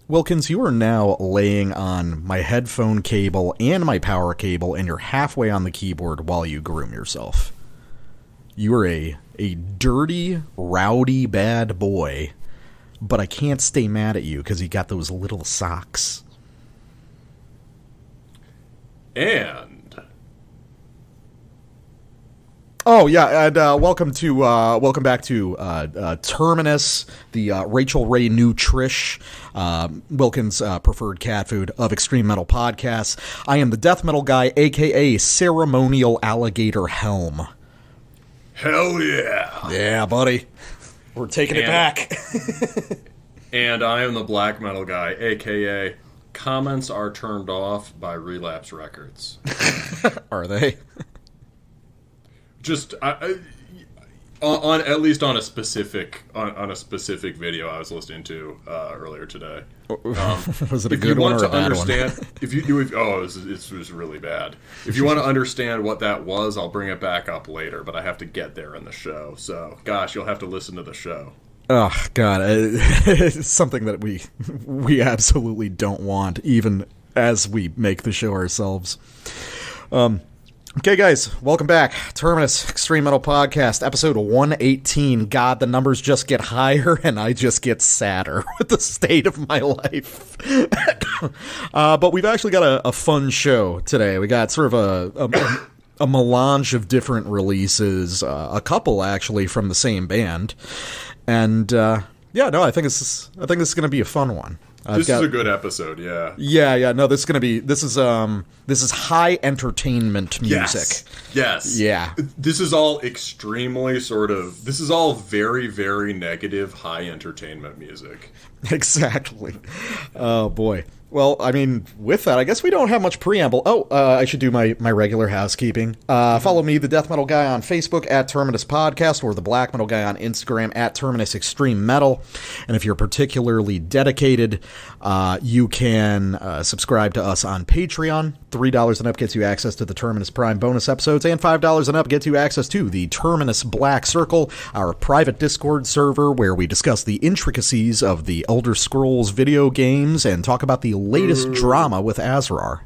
Wilkins, you are now laying on my headphone cable and my power cable, and you're halfway on the keyboard while you groom yourself. You are a dirty, rowdy, bad boy, but I can't stay mad at you because you got those little socks. And... Oh, yeah, and welcome back to Terminus, the Rachel Ray New Trish, Wilkins' preferred cat food of extreme metal podcasts. I am the death metal guy, a.k.a. Ceremonial Alligator Helm. Hell yeah. Yeah, buddy. We're taking it back. And I am the black metal guy, a.k.a. Comments Are Turned Off by Relapse Records. Are they? Just on at least on a specific video I was listening to earlier today. Was it a good one or a bad one? It was really bad. If you want to understand what that was, I'll bring it back up later. But I have to get there in the show. So, gosh, you'll have to listen to the show. Oh God, it's something that we absolutely don't want, even as we make the show ourselves. Okay, guys, welcome back. Terminus, Extreme Metal Podcast, episode 118. God, the numbers just get higher, and I just get sadder with the state of my life. But we've actually got a fun show today. We got sort of a melange of different releases, a couple, actually, from the same band. And, I think this is going to be a fun one. This is a good episode, yeah. Yeah, no, this is high entertainment music. Yes. Yeah. This is all extremely this is all very, very negative high entertainment music. Exactly. Oh, boy. Well, I mean, with that, I guess we don't have much preamble. I should do my regular housekeeping. Follow me, the Death Metal Guy, on Facebook at Terminus Podcast, or the Black Metal Guy on Instagram at Terminus Extreme Metal. And if you're particularly dedicated, you can subscribe to us on Patreon. $3 and up gets you access to the Terminus Prime bonus episodes, and $5 and up gets you access to the Terminus Black Circle, our private Discord server where we discuss the intricacies of the Elder Scrolls video games and talk about the latest drama with Azrar.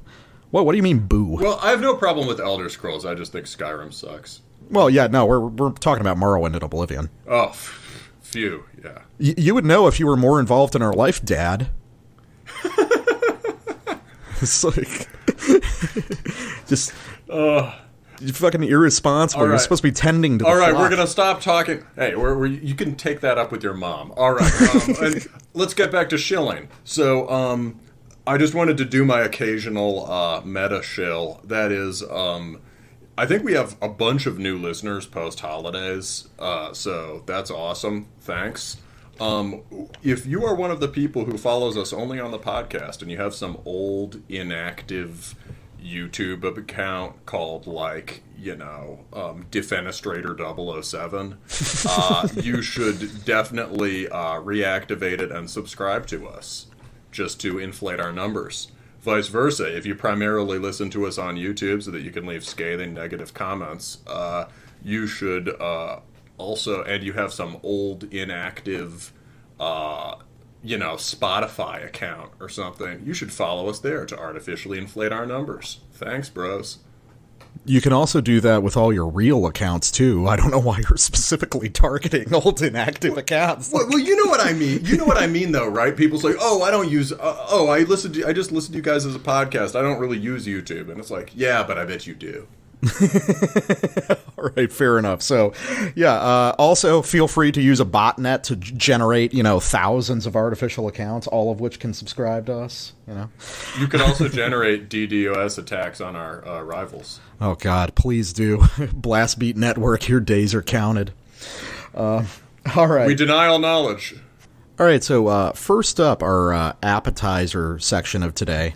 What do you mean, boo? Well, I have no problem with Elder Scrolls. I just think Skyrim sucks. Well, yeah, no, we're talking about Morrowind and Oblivion. Oh, phew, yeah. You would know if you were more involved in our life, Dad. It's like... just... You're fucking irresponsible. Right. You're supposed to be tending to the flock. We're going to stop talking. Hey, you can take that up with your mom. All right. And let's get back to shilling. So, I just wanted to do my occasional meta shill. That is, I think we have a bunch of new listeners post-holidays, so that's awesome. Thanks. If you are one of the people who follows us only on the podcast and you have some old, inactive YouTube account called, Defenestrator 007, you should definitely reactivate it and subscribe to us, just to inflate our numbers. Vice versa, if you primarily listen to us on YouTube so that you can leave scathing negative comments, you should also, and you have some old, inactive, Spotify account or something, you should follow us there to artificially inflate our numbers. Thanks, bros. You can also do that with all your real accounts, too. I don't know why you're specifically targeting old inactive accounts. Well, you know what I mean. You know what I mean, though, right? People say, I don't use... I just listen to you guys as a podcast. I don't really use YouTube. And it's like, yeah, but I bet you do. All right, fair enough. So, yeah, also feel free to use a botnet to generate, thousands of artificial accounts, all of which can subscribe to us, You can also generate DDoS attacks on our rivals. Oh, God, please do. Blast Beat Network, your days are counted. All right. We deny all knowledge. All right, so first up, our appetizer section of today.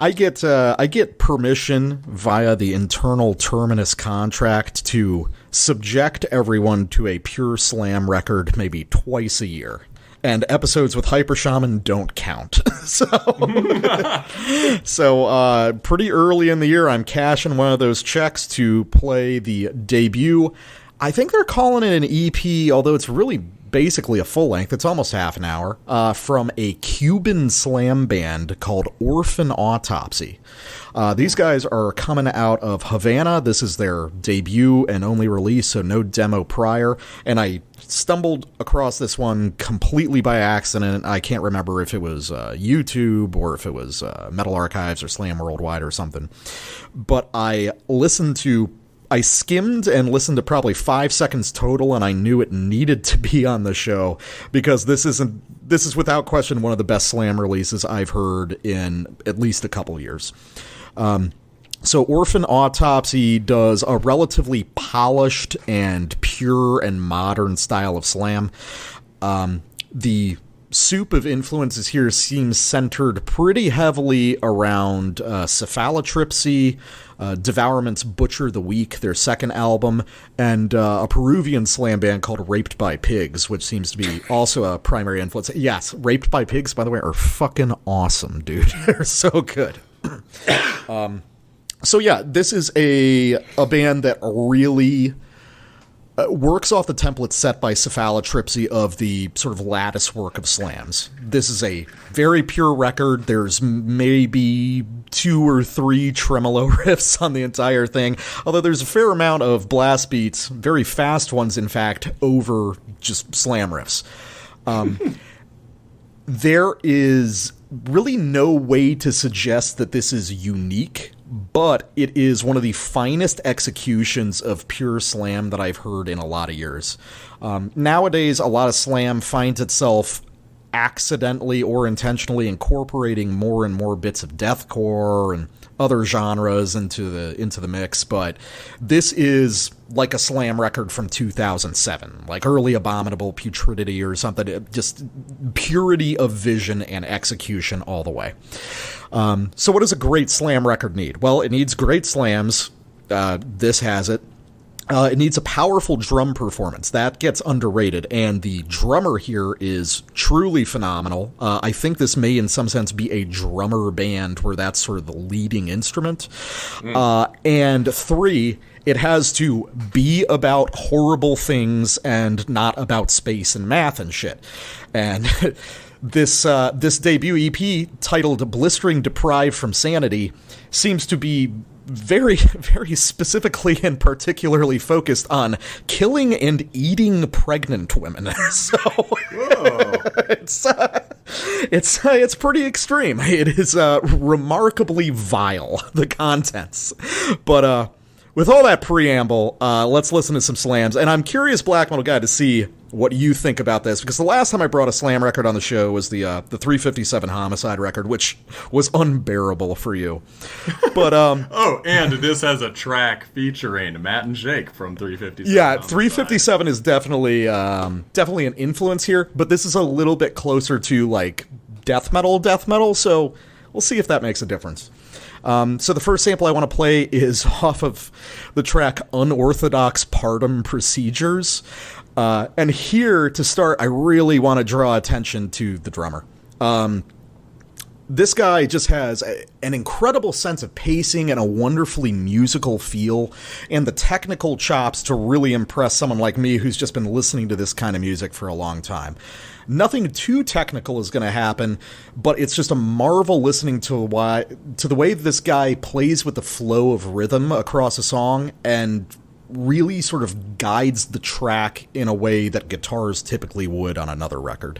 I get permission via the internal Terminus contract to subject everyone to a Pure Slam record maybe twice a year. And episodes with Hyper Shaman don't count. So pretty early in the year, I'm cashing one of those checks to play the debut. I think they're calling it an EP, although it's really basically a full length. It's almost half an hour, from a Cuban slam band called Orphan Autopsy. These guys are coming out of Havana. This is their debut and only release, so no demo prior. And I stumbled across this one completely by accident. I can't remember if it was YouTube or if it was Metal Archives or Slam Worldwide or something. But I skimmed and listened to probably 5 seconds total, and I knew it needed to be on the show because this is without question one of the best Slam releases I've heard in at least a couple years. So Orphan Autopsy does a relatively polished and pure and modern style of Slam. The soup of influences here seems centered pretty heavily around Cephalotripsy, Devourment's Butcher the Week, their second album, and a Peruvian slam band called Raped by Pigs, which seems to be also a primary influence. Yes, Raped by Pigs, by the way, are fucking awesome, dude. They're so good. So yeah, this is a band that really works off the template set by Cephalotripsy of the sort of lattice work of slams. This is a very pure record. There's maybe 2 or 3 tremolo riffs on the entire thing, although there's a fair amount of blast beats, very fast ones, in fact, over just slam riffs. There is really no way to suggest that this is unique, but it is one of the finest executions of pure slam that I've heard in a lot of years. Nowadays, a lot of slam finds itself accidentally or intentionally incorporating more and more bits of deathcore and other genres into the mix, but this is like a slam record from 2007, like early Abominable Putridity or something, just purity of vision and execution all the way. So what does a great slam record need? Well, it needs great slams. This has it. It needs a powerful drum performance. That gets underrated, and the drummer here is truly phenomenal. I think this may, in some sense, be a drummer band where that's sort of the leading instrument. And 3, it has to be about horrible things and not about space and math and shit. And this debut EP, titled Blistering, Deprive from Sanity, seems to be very, very specifically and particularly focused on killing and eating pregnant women. So it's pretty extreme. It is remarkably vile, the contents. But with all that preamble, let's listen to some slams. And I'm curious, Black Metal Guy, to see what you think about this, because the last time I brought a slam record on the show was the 357 Homicide record, which was unbearable for you. But oh, and this has a track featuring Matt and Jake from 357. Yeah, Homicide. 357 is definitely an influence here, but this is a little bit closer to like death metal. So we'll see if that makes a difference. So the first sample I want to play is off of the track Unorthodox Partum Procedures. And here, to start, I really want to draw attention to the drummer. This guy just has an incredible sense of pacing and a wonderfully musical feel, and the technical chops to really impress someone like me who's just been listening to this kind of music for a long time. Nothing too technical is going to happen, but it's just a marvel listening to the way this guy plays with the flow of rhythm across a song and really sort of guides the track in a way that guitars typically would on another record.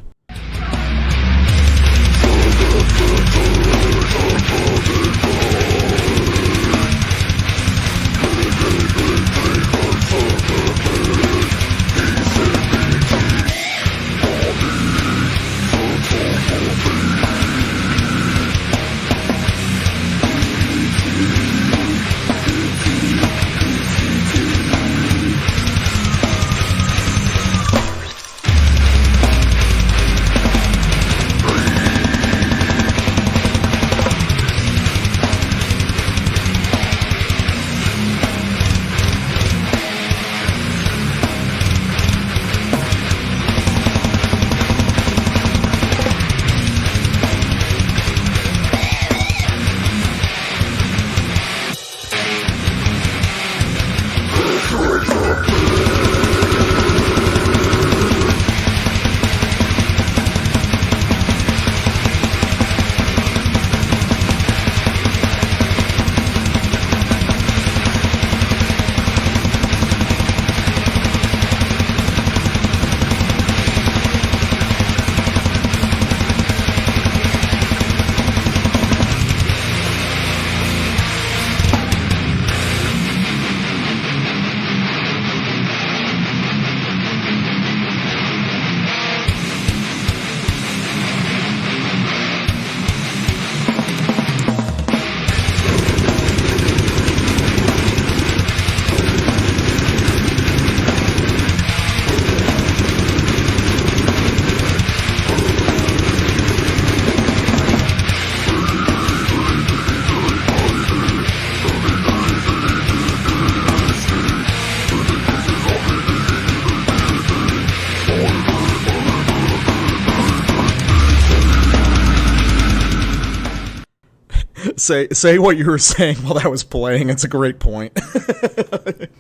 say what you were saying while that was playing. It's a great point.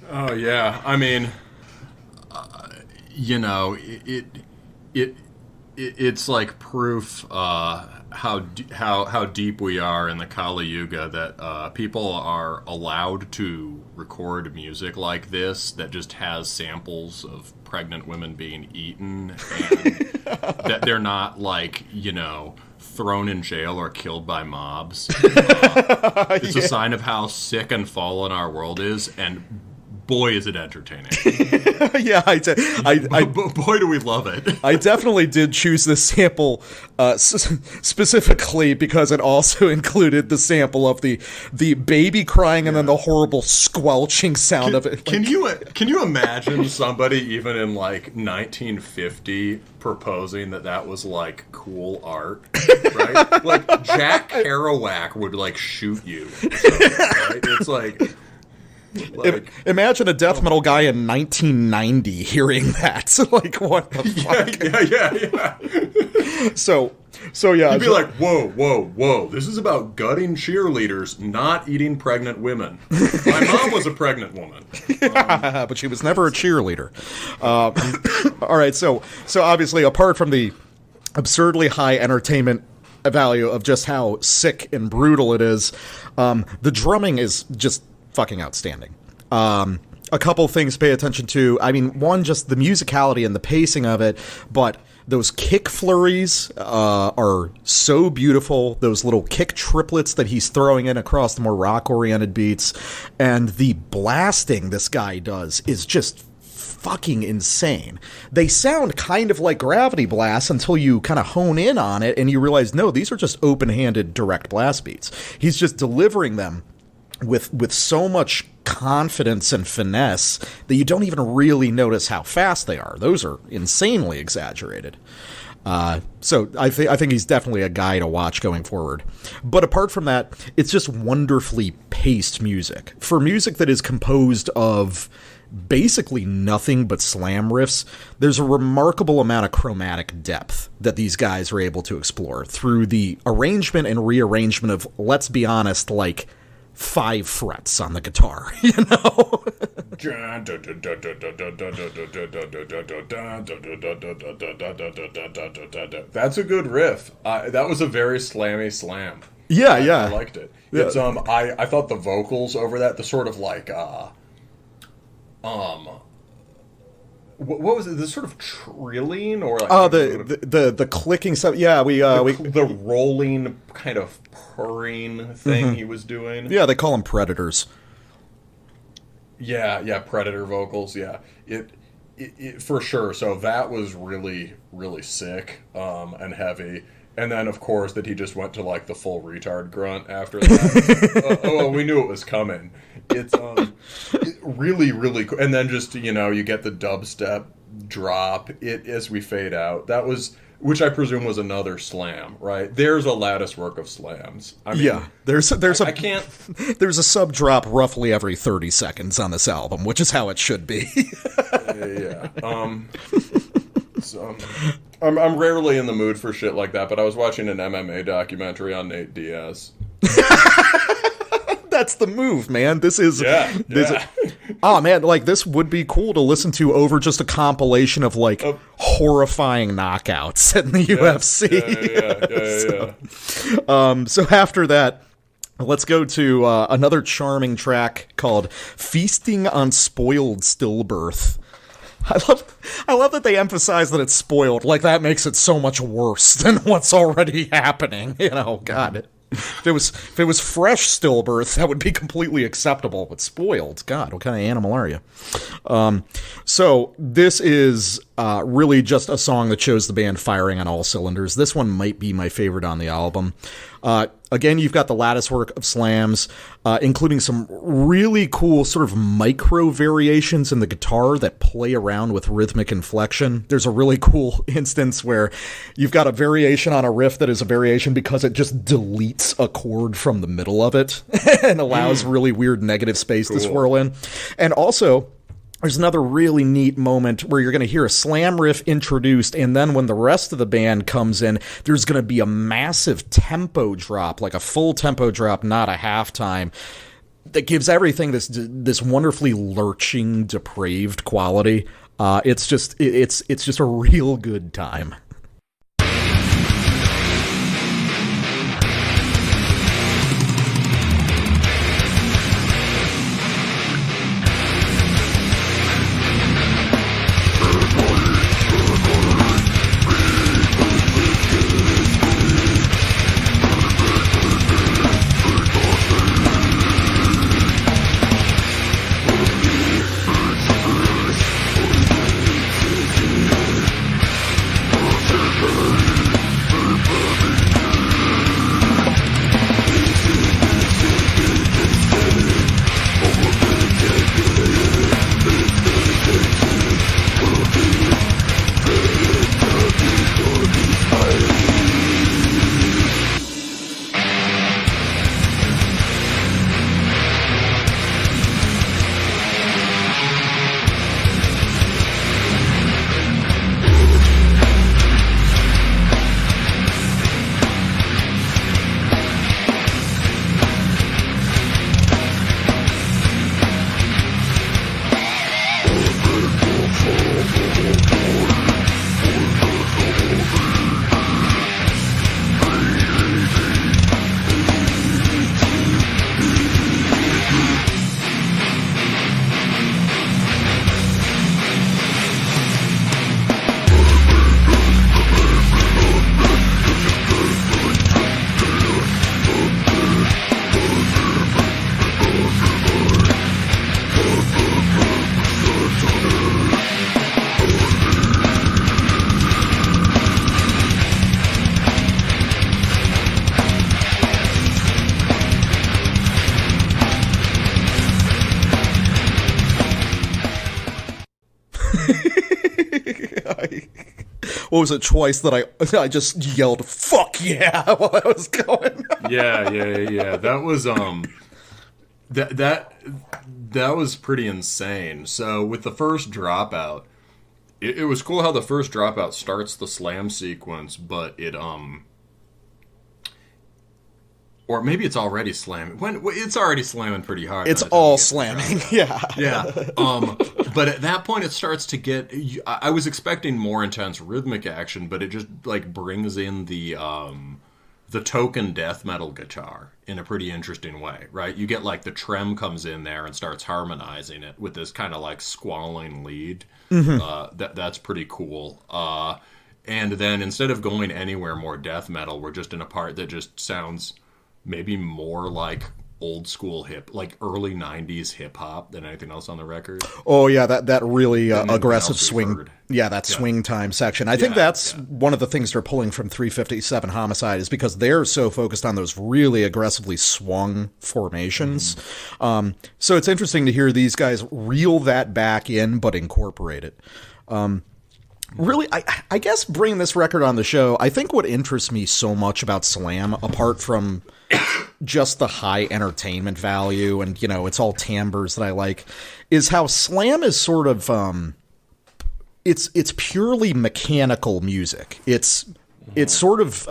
Oh yeah, I mean, it's like proof how deep we are in the Kali Yuga that people are allowed to record music like this that just has samples of pregnant women being eaten, and that they're not like thrown in jail or killed by mobs. It's a sign of how sick and fallen our world is, and boy, is it entertaining. Yeah, boy, do we love it. I definitely did choose this sample specifically because it also included the sample of the baby crying and then the horrible squelching sound of it. Can you imagine somebody even in like 1950 proposing that was like cool art, right? Like Jack Kerouac would like shoot you. Right? It's like imagine a death metal guy in 1990 hearing that. Like, what the fuck? Yeah. So yeah. You'd be like, whoa. This is about gutting cheerleaders, not eating pregnant women. My mom was a pregnant woman. Yeah, but she was never a cheerleader. All right, so obviously, apart from the absurdly high entertainment value of just how sick and brutal it is, the drumming is just fucking outstanding. A couple things to pay attention to. I mean, one, just the musicality and the pacing of it, but those kick flurries are so beautiful. Those little kick triplets that he's throwing in across the more rock-oriented beats, and the blasting this guy does is just fucking insane. They sound kind of like gravity blasts until you kind of hone in on it and you realize, no, these are just open-handed direct blast beats. He's just delivering them with so much confidence and finesse that you don't even really notice how fast they are. Those are insanely exaggerated. So I think he's definitely a guy to watch going forward. But apart from that, it's just wonderfully paced music. For music that is composed of basically nothing but slam riffs, there's a remarkable amount of chromatic depth that these guys are able to explore through the arrangement and rearrangement of, let's be honest, like 5 frets on the guitar, That's a good riff. That was a very slammy slam. Yeah. I liked it. Yeah. It's I thought the vocals over that, the sort of like what was it? The sort of trilling or like the clicking stuff. Yeah, the rolling kind of purring thing he was doing. Yeah, they call them predators. Yeah, predator vocals. Yeah, it for sure. So that was really, really sick and heavy. And then, of course, that he just went to like the full retard grunt after that. We knew it was coming. It's really, really cool. And then just you get the dubstep drop as we fade out. That was, which I presume was another slam, right? There's a lattice work of slams. I mean, yeah, there's I can't. There's a sub drop roughly every 30 seconds on this album, which is how it should be. Yeah. So, I'm rarely in the mood for shit like that, but I was watching an MMA documentary on Nate Diaz. That's the move, man. This is Oh man, like this would be cool to listen to over just a compilation of like horrifying knockouts in the UFC. Yeah. So after that, let's go to another charming track called "Feasting on Spoiled Stillbirth." I love that they emphasize that it's spoiled. Like, that makes it so much worse than what's already happening. God. If it was fresh stillbirth, that would be completely acceptable. But spoiled, God, what kind of animal are you? So this is really just a song that shows the band firing on all cylinders. This one might be my favorite on the album. Again, you've got the lattice work of slams, including some really cool sort of micro variations in the guitar that play around with rhythmic inflection. There's a really cool instance where you've got a variation on a riff that is a variation because it just deletes a chord from the middle of it and allows really weird negative space to swirl in. And also, there's another really neat moment where you're going to hear a slam riff introduced, and then when the rest of the band comes in, there's going to be a massive tempo drop, like a full tempo drop, not a halftime, that gives everything this wonderfully lurching, depraved quality. It's just a real good time. What was it, twice that I just yelled "fuck yeah" while I was going. Yeah. That was that was pretty insane. So with the first dropout, it was cool how the first dropout starts the slam sequence, but it or maybe it's already slamming. When it's already slamming pretty hard. It's all slamming, yeah. But at that point, it starts to get. I was expecting more intense rhythmic action, but it just like brings in the token death metal guitar in a pretty interesting way, right? You get like the trem comes in there and starts harmonizing it with this kind of like squalling lead. Mm-hmm. That's pretty cool. And then instead of going anywhere more death metal, we're just in a part that just sounds maybe more like old school like early 90s hip hop than anything else on the record. Oh yeah, that really aggressive swing. Yeah, swing time section. I think that's one of the things they're pulling from 357 Homicide, is because they're so focused on those really aggressively swung formations. So it's interesting to hear these guys reel that back in but incorporate it. Really, I guess bringing this record on the show, I think what interests me so much about Slam, apart from just the high entertainment value and, it's all timbres that I like, is how Slam is sort of, it's purely mechanical music. It's sort of,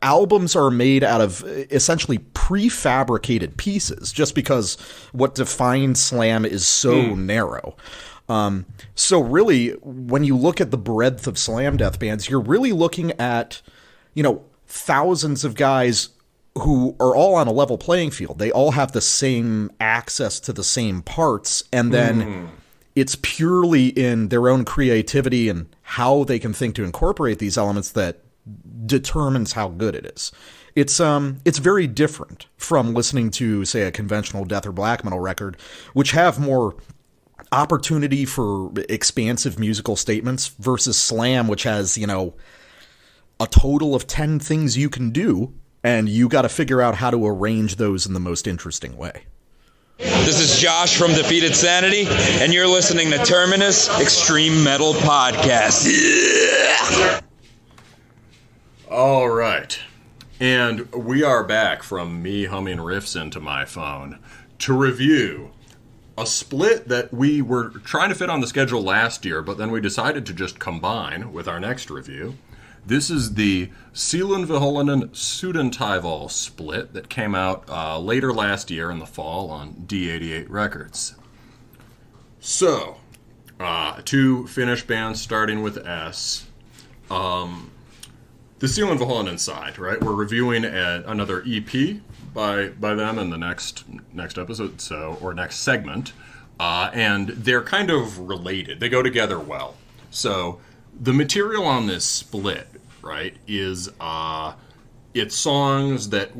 albums are made out of essentially prefabricated pieces, just because what defines Slam is so narrow. So really, when you look at the breadth of slam death bands, you're really looking at, thousands of guys who are all on a level playing field. They all have the same access to the same parts, and then it's purely in their own creativity and how they can think to incorporate these elements that determines how good it is. It's very different from listening to, say, a conventional death or black metal record, which have more opportunity for expansive musical statements, versus Slam, which has, a total of 10 things you can do, and you got to figure out how to arrange those in the most interesting way. This is Josh from Defeated Sanity, and you're listening to Terminus Extreme Metal Podcast. All right. And we are back from me humming riffs into my phone to review a split that we were trying to fit on the schedule last year, but then we decided to just combine with our next review. This is the Sielunvihollinen Sudentaival split that came out later last year in the fall on D88 Records. So, two Finnish bands starting with S. The Sielunvihollinen side, right? We're reviewing another EP by them in the next episode, or next segment, and they're kind of related. They go together well. So the material on this split, right, is it's songs that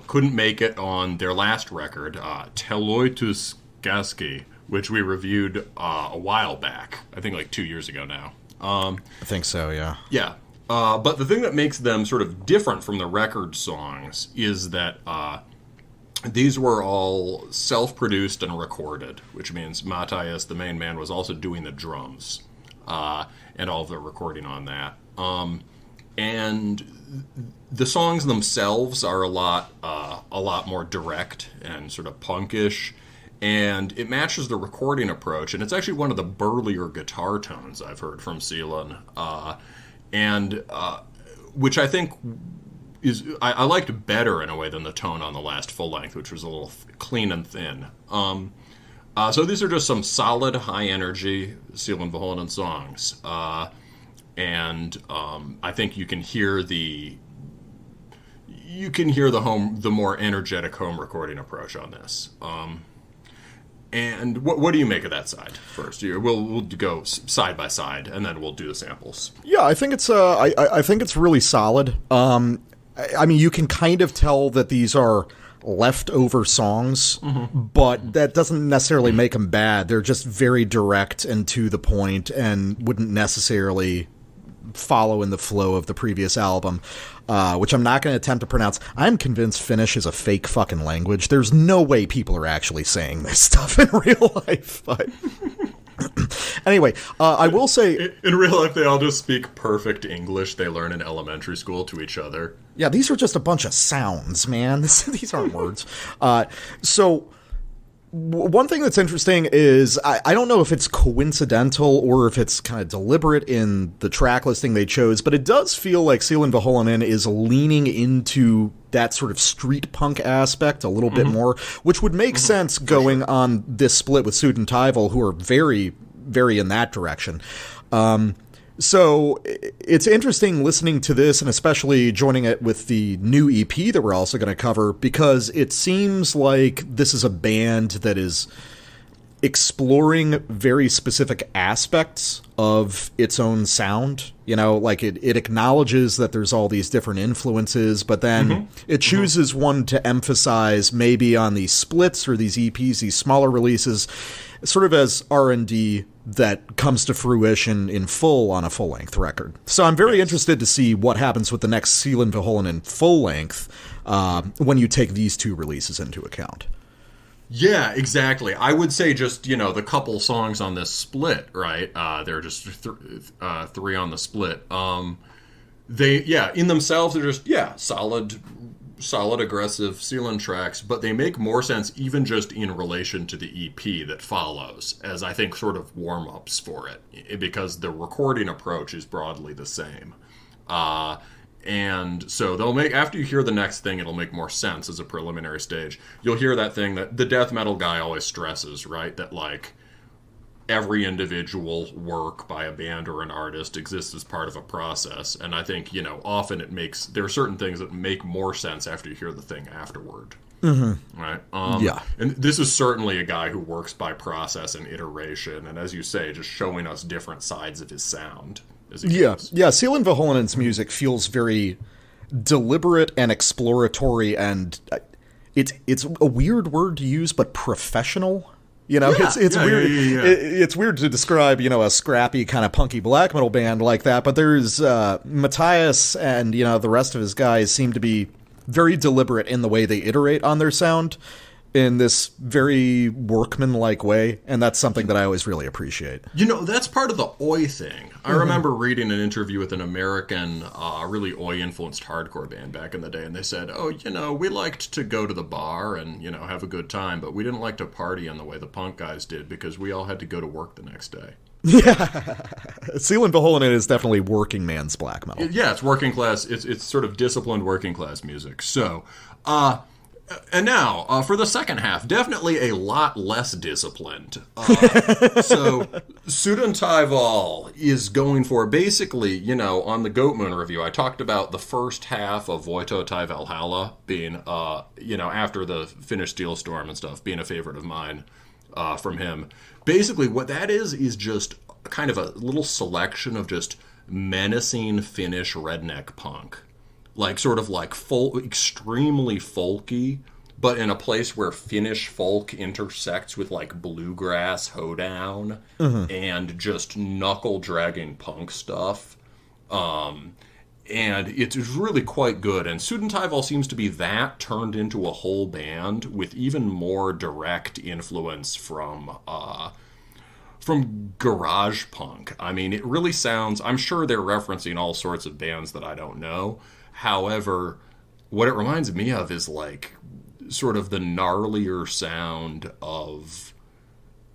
couldn't make it on their last record, Teloitus Gaski, which we reviewed a while back. I think like 2 years ago now. I think so, yeah. Yeah. But the thing that makes them sort of different from the record songs is that these were all self-produced and recorded, which means Matthias, the main man, was also doing the drums and all of the recording on that. And the songs themselves are a lot more direct and sort of punkish, and it matches the recording approach. And it's actually one of the burlier guitar tones I've heard from Sielun. And which I think is I liked better in a way than the tone on the last full length, which was a little clean and thin. So these are just some solid, high energy Sielunvihollinen songs, and I think you can hear the more energetic home recording approach on this. And what do you make of that side first? We'll go side by side, and then we'll do the samples. Yeah, I think it's I think it's really solid. I mean, you can kind of tell that these are leftover songs, but that doesn't necessarily make them bad. They're just very direct and to the point, and wouldn't necessarily follow in the flow of the previous album, which I'm not going to attempt to pronounce. I'm convinced Finnish is a fake fucking language. There's no way people are actually saying this stuff in real life. But anyway, I will say... In real life, they all just speak perfect English they learn in elementary school to each other. Yeah, these are just a bunch of sounds, man. These aren't words. So... One thing that's interesting is I don't know if it's coincidental or if it's kind of deliberate in the track listing they chose, but it does feel like Sielunvihollinen is leaning into that sort of street punk aspect a little bit more, which would make sense going on this split with Sudentaival, who are very, very in that direction. So it's interesting listening to this, and especially joining it with the new EP that we're also going to cover, because it seems like this is a band that is exploring very specific aspects of its own sound. You know, like it acknowledges that there's all these different influences, but then it chooses one to emphasize maybe on these splits or these EPs, these smaller releases, sort of as R&D that comes to fruition in full on a full-length record. So I'm very interested to see what happens with the next Sielunvihollinen full-length when you take these two releases into account. Yeah, exactly. I would say just, the couple songs on this split, right? There are just three on the split. In themselves, they're just, solid, aggressive Sielun tracks, but they make more sense even just in relation to the EP that follows, as I think sort of warm-ups for it, because the recording approach is broadly the same. And so they'll make, after you hear the next thing, it'll make more sense as a preliminary stage. You'll hear that thing that the death metal guy always stresses, right? That, like, every individual work by a band or an artist exists as part of a process. And I think, often there are certain things that make more sense after you hear the thing afterward. Right? And this is certainly a guy who works by process and iteration. And as you say, just showing us different sides of his sound. Sielunvihollinen's music feels very deliberate and exploratory, and it's a weird word to use, but professional. It's weird. It's weird to describe, a scrappy kind of punky black metal band like that. But there's Matthias and the rest of his guys seem to be very deliberate in the way they iterate on their sound in this very workman-like way, and that's something that I always really appreciate. You know, that's part of the oi thing. I remember reading an interview with an American, really oi-influenced hardcore band back in the day, and they said, oh, you know, we liked to go to the bar and, you know, have a good time, but we didn't like to party in the way the punk guys did because we all had to go to work the next day. Yeah. Sielunvihollinen is definitely working man's black metal. Yeah, it's working class. It's sort of disciplined working class music. So, and now, for the second half, definitely a lot less disciplined. So, Sudentaival is going for, basically, you know, on the Goat Moon review, I talked about the first half of Voito Tai Valhalla being, you know, after the Finnish Steel Storm and stuff, being a favorite of mine from him. Basically, what that is just kind of a little selection of just menacing Finnish redneck punk. Like, sort of like extremely folky, but in a place where Finnish folk intersects with, like, bluegrass hoedown and just knuckle-dragging punk stuff. And it's really quite good. And Sudentaival seems to be that turned into a whole band with even more direct influence from garage punk. I mean, it really sounds... I'm sure they're referencing all sorts of bands that I don't know. However, what it reminds me of is, like, sort of the gnarlier sound of,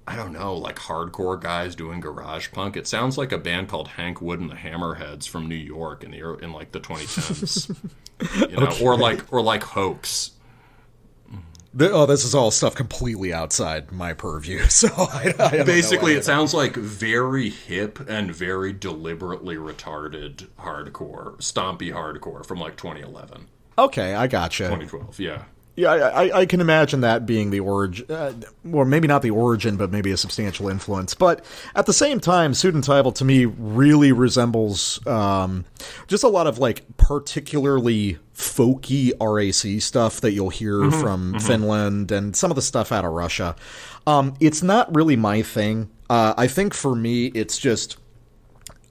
I don't know, like hardcore guys doing garage punk. It sounds like a band called Hank Wood and the Hammerheads from New York in like the 2010s, you know, okay. or like Hoax. This is all stuff completely outside my purview. So I basically, it sounds like very hip and very deliberately retarded hardcore, stompy hardcore from like 2011. Okay, I gotcha. 2012, yeah. Yeah, I can imagine that being the origin, or maybe not the origin, but maybe a substantial influence. But at the same time, Sudentaival to me really resembles just a lot of like particularly folky RAC stuff that you'll hear from Finland and some of the stuff out of Russia. It's not really my thing. I think for me, it's just...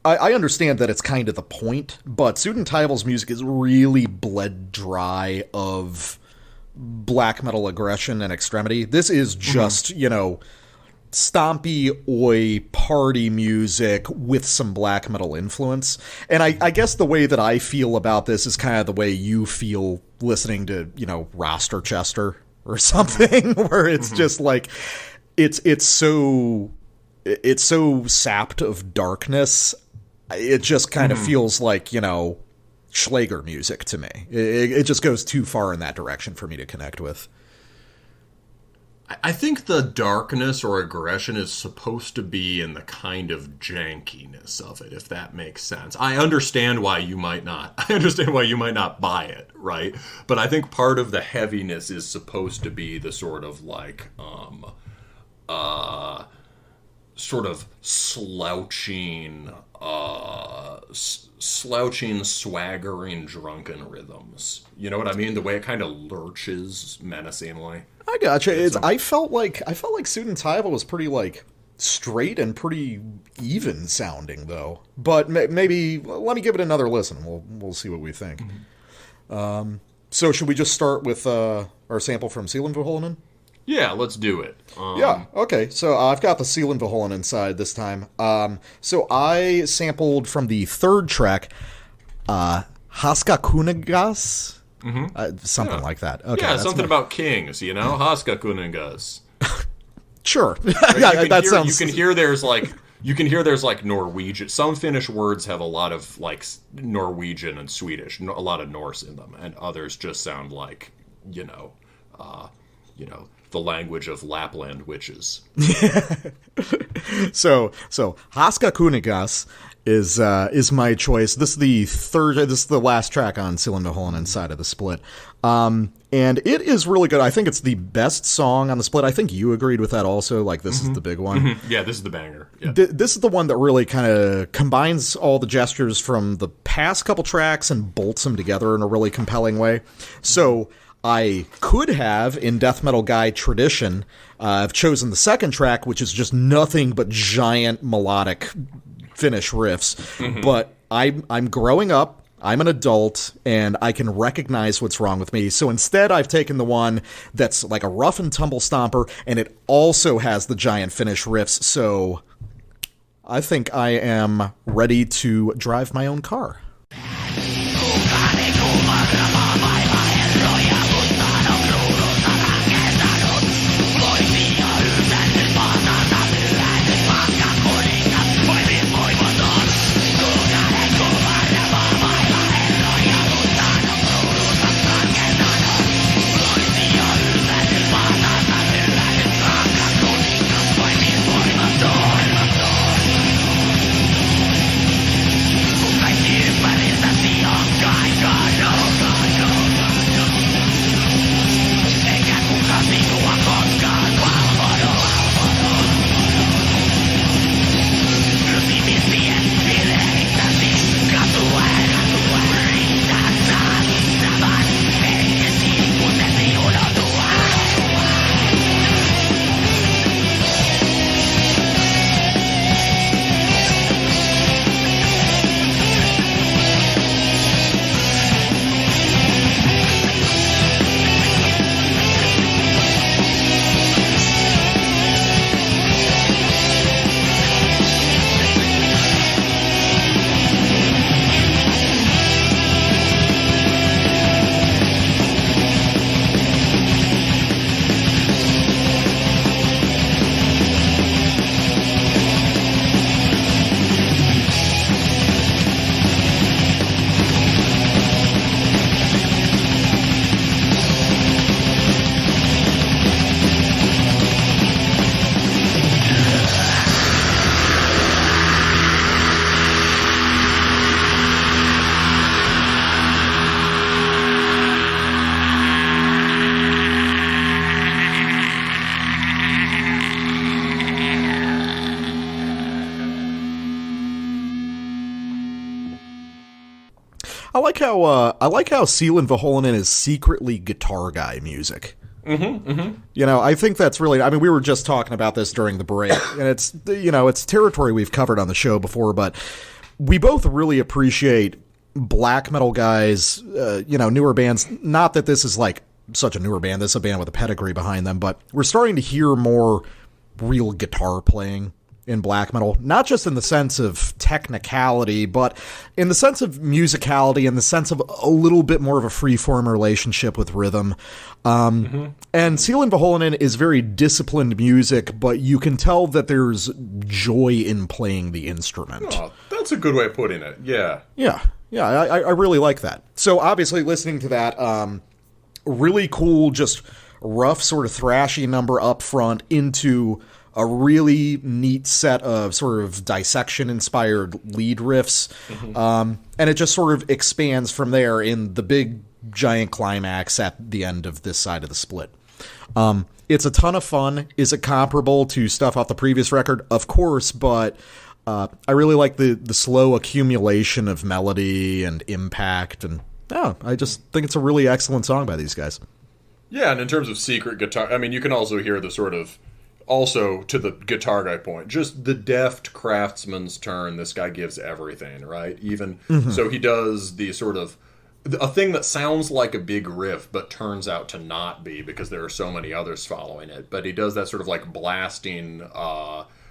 I understand that it's kind of the point, but Sudentaival's music is really bled dry of black metal aggression and extremity. This is just, you know, stompy oi party music with some black metal influence. And I guess the way that I feel about this is kind of the way you feel listening to, you know, Rosterchester or something, where it's just like it's so sapped of darkness. It just kind of feels like, you know, schlager music to me. It just goes too far in that direction for me to connect with. I think the darkness or aggression is supposed to be in the kind of jankiness of it, if that makes sense. I understand why you might not. I understand why you might not buy it, right? But I think part of the heaviness is supposed to be the sort of like sort of slouching, swaggering, drunken rhythms. You know what I mean? The way it kind of lurches menacingly. I gotcha. I felt like Sudentaival was pretty like straight and pretty even sounding though. But maybe let me give it another listen. We'll see what we think. So should we just start with our sample from Sielunvihollinen? Yeah, let's do it. Yeah, okay. So I've got the Sielunvihollinen side this time. So I sampled from the third track, Haska Kuningas? Something like that. Okay, yeah, something about kings, you know? Haska Kuningas. Sure. Right? Yeah, that sounds... You can hear there's like Norwegian. Some Finnish words have a lot of like Norwegian and Swedish, a lot of Norse in them, and others just sound like, you know, the language of Lapland witches. So Haska Kuningas is my choice. This is the last track on Sielunvihollinen side of the split. And it is really good. I think it's the best song on the split. I think you agreed with that also. Like, this is the big one. Yeah, this is the banger. Yeah. This is the one that really kind of combines all the gestures from the past couple tracks and bolts them together in a really compelling way. So I could have, in death metal guy tradition, I've chosen the second track, which is just nothing but giant melodic Finnish riffs. But I'm growing up. I'm an adult, and I can recognize what's wrong with me. So instead, I've taken the one that's like a rough and tumble stomper, and it also has the giant finish riffs. So I think I am ready to drive my own car. I like how Sielunvihollinen is secretly guitar guy music. You know, I think that's really, I mean, we were just talking about this during the break, and it's, you know, it's territory we've covered on the show before, but we both really appreciate black metal guys, you know, newer bands. Not that this is like such a newer band, this is a band with a pedigree behind them, but we're starting to hear more real guitar playing in black metal, not just in the sense of technicality, but in the sense of musicality, in the sense of a little bit more of a free-form relationship with rhythm. And Sielunvihollinen is very disciplined music, but you can tell that there's joy in playing the instrument. Oh, that's a good way of putting it. Yeah. I really like that. So obviously listening to that, really cool, just rough sort of thrashy number up front into a really neat set of sort of dissection-inspired lead riffs, and it just sort of expands from there in the big, giant climax at the end of this side of the split. It's a ton of fun. Is it comparable to stuff off the previous record? Of course, but I really like the slow accumulation of melody and impact, and I just think it's a really excellent song by these guys. Yeah, and in terms of secret guitar, I mean, you can also hear the sort of, also to the guitar guy point, just the deft craftsman's turn this guy gives everything, right? Even so, he does the sort of a thing that sounds like a big riff but turns out to not be because there are so many others following it, but he does that sort of like blasting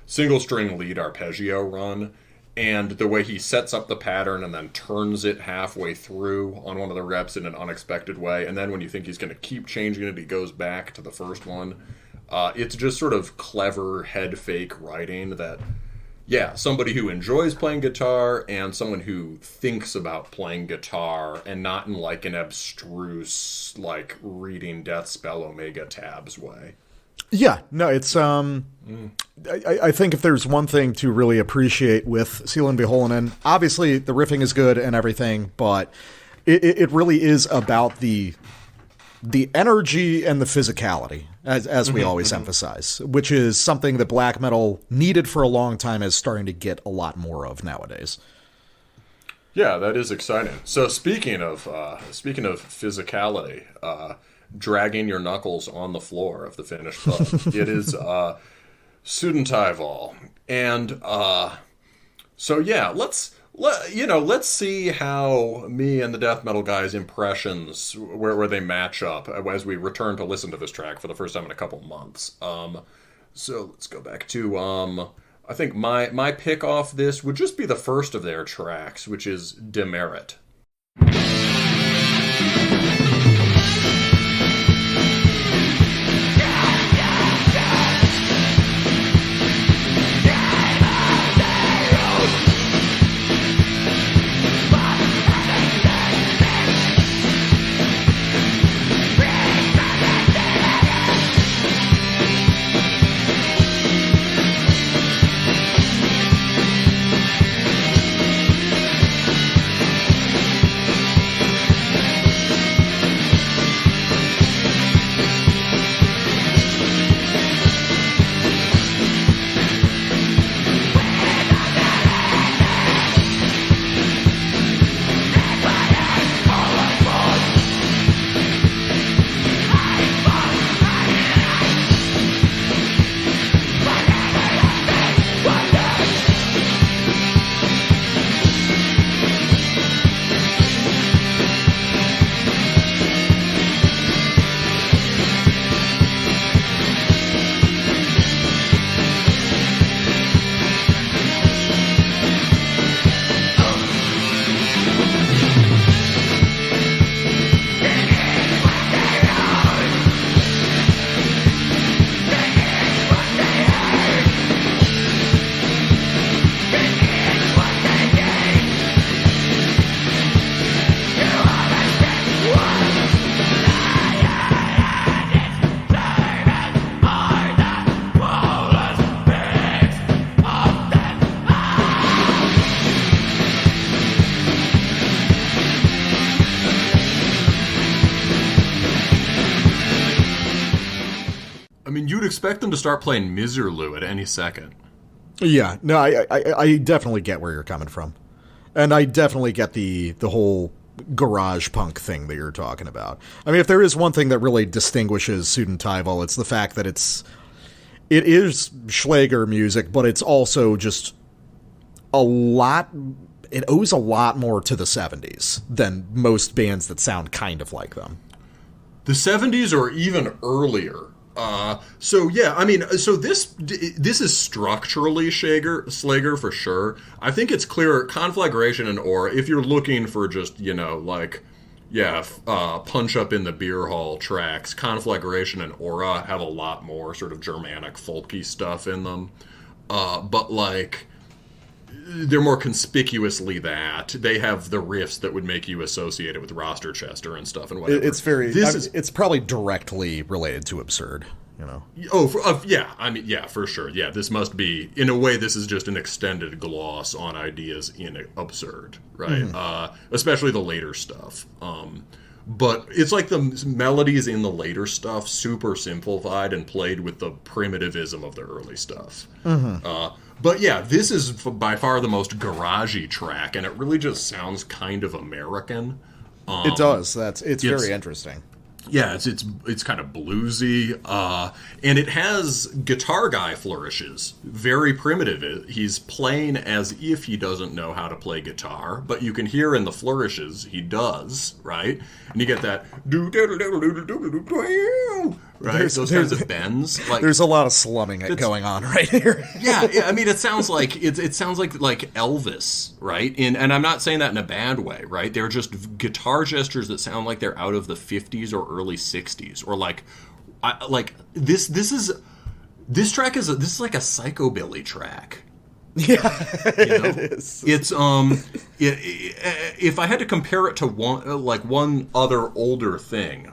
single string lead arpeggio run, and the way he sets up the pattern and then turns it halfway through on one of the reps in an unexpected way, and then when you think he's going to keep changing it, he goes back to the first one. It's just sort of clever head fake writing that, yeah, somebody who enjoys playing guitar and someone who thinks about playing guitar and not in like an abstruse, like reading Death Spell Omega tabs way. Yeah, no, it's, I think if there's one thing to really appreciate with Sielunvihollinen, obviously the riffing is good and everything, but it really is about the energy and the physicality, as we always emphasize, which is something that black metal needed for a long time is starting to get a lot more of nowadays. Yeah, that is exciting. So speaking of physicality, dragging your knuckles on the floor of the Finnish club, it is Sudentaival, and so yeah, let's let's see how me and the death metal guys' impressions, where they match up as we return to listen to this track for the first time in a couple months. So let's go back to, I think my pick off this would just be the first of their tracks, which is Demerit. Expect them to start playing Miserlou at any second. Yeah, no, I definitely get where you're coming from. And I definitely get the whole garage punk thing that you're talking about. I mean, if there is one thing that really distinguishes Sudentaival, it's the fact that it is schlager music, but it's also just it owes a lot more to the 70s than most bands that sound kind of like them. The 70s or even earlier. So this is structurally Schlager for sure. I think it's clear Conflagration and Aura, if you're looking for just, punch up in the beer hall tracks, Conflagration and Aura have a lot more sort of Germanic folky stuff in them. But they're more conspicuously that. They have the riffs that would make you associate it with Roster Chester and stuff and whatever. It's probably directly related to Absurd, Oh, for sure. Yeah, this must be, in a way, this is just an extended gloss on ideas in Absurd, right? Mm-hmm. Especially the later stuff. But it's like the melodies in the later stuff super simplified and played with the primitivism of the early stuff. Mm-hmm. But yeah, this is by far the most garagey track, and it really just sounds kind of American. It does. It's very interesting. Yeah, it's kind of bluesy, and it has guitar guy flourishes. Very primitive. He's playing as if he doesn't know how to play guitar, but you can hear in the flourishes he does, right? And you get that right? Those kinds of bends. There's a lot of slumming going on right here. yeah, I mean, it sounds like Elvis, right? And I'm not saying that in a bad way, right? They're just guitar gestures that sound like they're out of the 50s or early 60s, or this track is like a psychobilly track. Yeah, it is. It's if I had to compare it to one other older thing,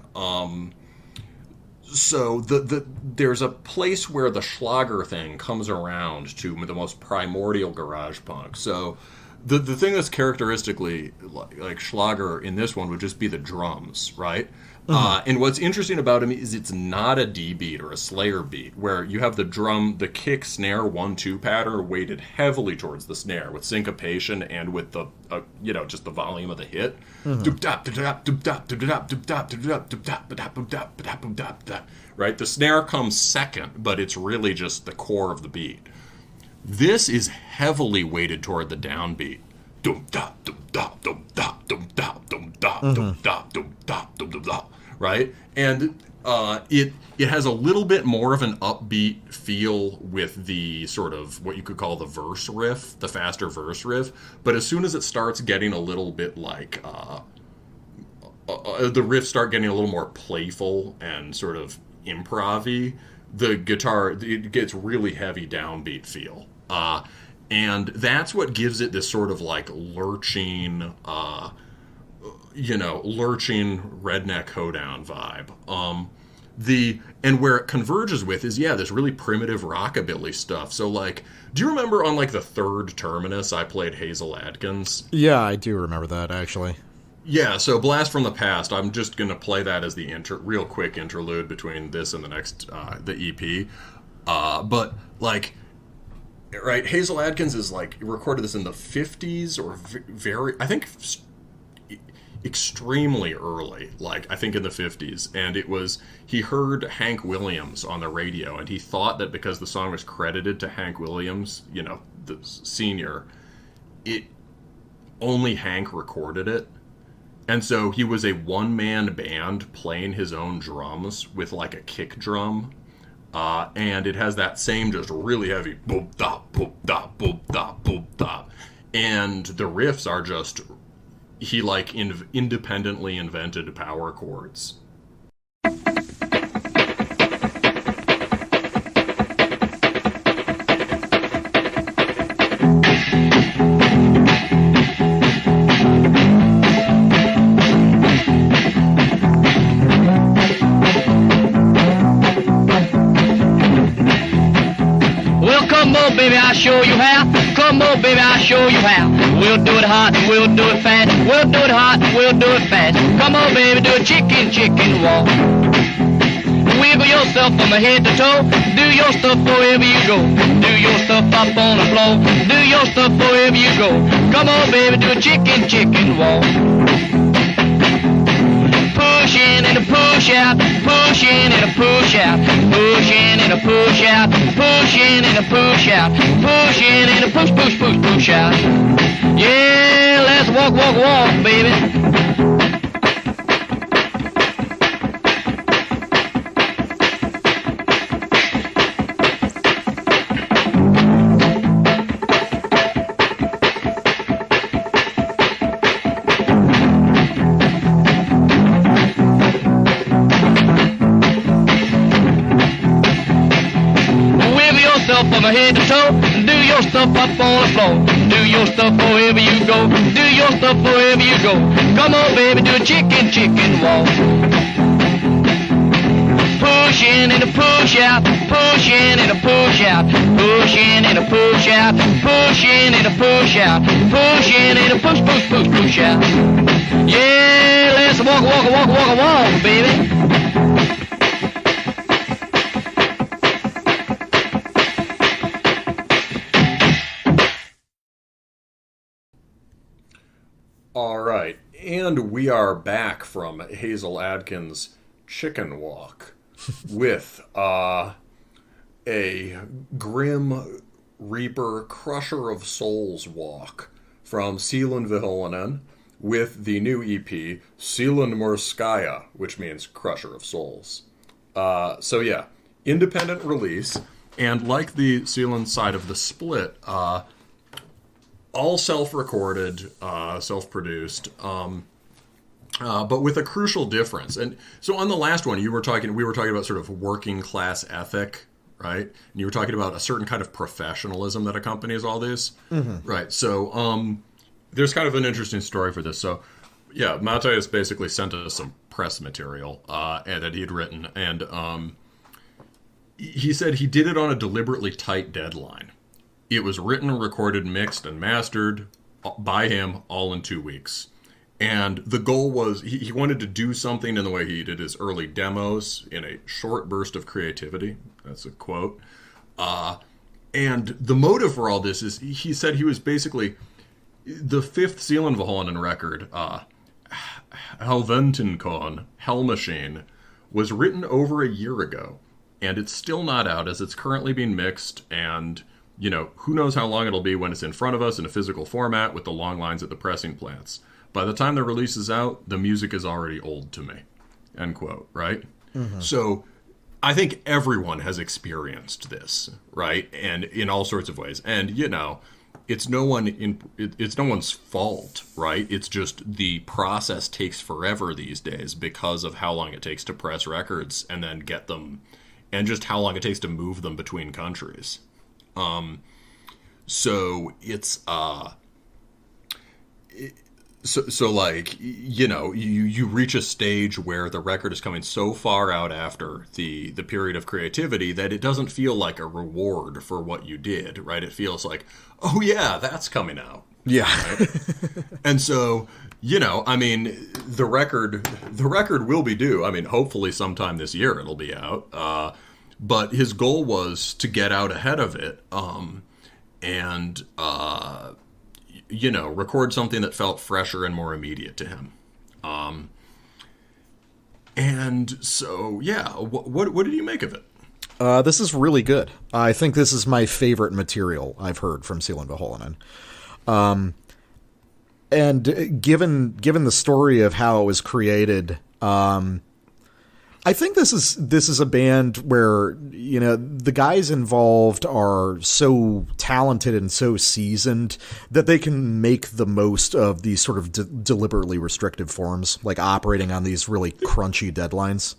so there's a place where the schlager thing comes around to the most primordial garage punk. So the thing that's characteristically like schlager in this one would just be the drums, right? Mm-hmm. And what's interesting about him is it's not a D beat or a Slayer beat, where you have the drum, the kick, snare, 1-2 pattern weighted heavily towards the snare with syncopation and with the, just the volume of the hit. Right? The snare comes second, but it's really just the core of the beat. This is heavily weighted toward the downbeat. dum da dum da dum da dum da dum da dum da dum da dum da, right? And it has a little bit more of an upbeat feel with the sort of what you could call the verse riff, the faster verse riff. But as soon as it starts getting a little bit like the riffs start getting a little more playful and sort of improv-y, the guitar, it gets really heavy downbeat feel. And that's what gives it this sort of like lurching redneck hoedown vibe. And where it converges with is, this really primitive rockabilly stuff. So, like, do you remember on, like, the third Terminus I played Hasil Adkins? Yeah, I do remember that, actually. Yeah, so Blast from the Past, I'm just going to play that as the real quick interlude between this and the next, the EP. But, like, right, Hasil Adkins is, like, recorded this in the 50s or I think extremely early, like I think in the 50s, and he heard Hank Williams on the radio, and he thought that because the song was credited to Hank Williams, the senior, only Hank recorded it, and so he was a one-man band playing his own drums with like a kick drum, and it has that same just really heavy boop da boop da boop da boop da, and the riffs are just, he like independently invented power chords. Baby, I'll show you how. Come on, baby, I'll show you how. We'll do it hot and we'll do it fast. We'll do it hot and we'll do it fast. Come on, baby, do a chicken walk. Wiggle yourself from head to toe. Do your stuff wherever you go. Do your stuff up on the floor. Do your stuff wherever you go. Come on, baby, do a chicken walk. Push in and a push out, push in and a push out, push in and a push out, push in and a push out, push in and a push out. Yeah, let's walk, baby. From head to toe, do your stuff up on the floor. Do your stuff wherever you go. Do your stuff wherever you go. Come on, baby, do a chicken walk. Push in and a push out, push in and a push out, push in and a push out, push in and a push out, push in and a push out. Yeah, let's walk, baby. All right, and we are back from Hasil Adkins' Chicken Walk with a Grim Reaper Crusher of Souls walk from Sielunvihollinen with the new EP Sielunmurskaaja, which means Crusher of Souls. So yeah, independent release, and like the Sielun side of the split, all self-recorded, self-produced, but with a crucial difference. And so on the last one, we were talking about sort of working class ethic, right? And you were talking about a certain kind of professionalism that accompanies all this, right? So there's kind of an interesting story for this. So yeah, Matthias basically sent us some press material and that he had written, and he said he did it on a deliberately tight deadline. It was written, recorded, mixed, and mastered by him all in 2 weeks. And the goal was, he wanted to do something in the way he did his early demos in a short burst of creativity. That's a quote. And the motive for all this is, he said he was basically, the fifth Sielunvihollinen record, Helventinkon, Hell Machine, was written over a year ago. And it's still not out, as it's currently being mixed and who knows how long it'll be when it's in front of us in a physical format with the long lines at the pressing plants. By the time the release is out, the music is already old to me. End quote, right? Mm-hmm. So I think everyone has experienced this, right? And in all sorts of ways. And, it's no one's fault, right? It's just the process takes forever these days because of how long it takes to press records and then get them, and just how long it takes to move them between countries. So it's you reach a stage where the record is coming so far out after the period of creativity that it doesn't feel like a reward for what you did, right? It feels like, oh yeah, that's coming out. Yeah. Right? And so, the record will be due. I mean, hopefully sometime this year it'll be out. But his goal was to get out ahead of it, and record something that felt fresher and more immediate to him. And so, yeah, what did you make of it? This is really good. I think this is my favorite material I've heard from Sielunvihollinen. And given the story of how it was created, I think this is a band where, the guys involved are so talented and so seasoned that they can make the most of these sort of deliberately restrictive forms, like operating on these really crunchy deadlines.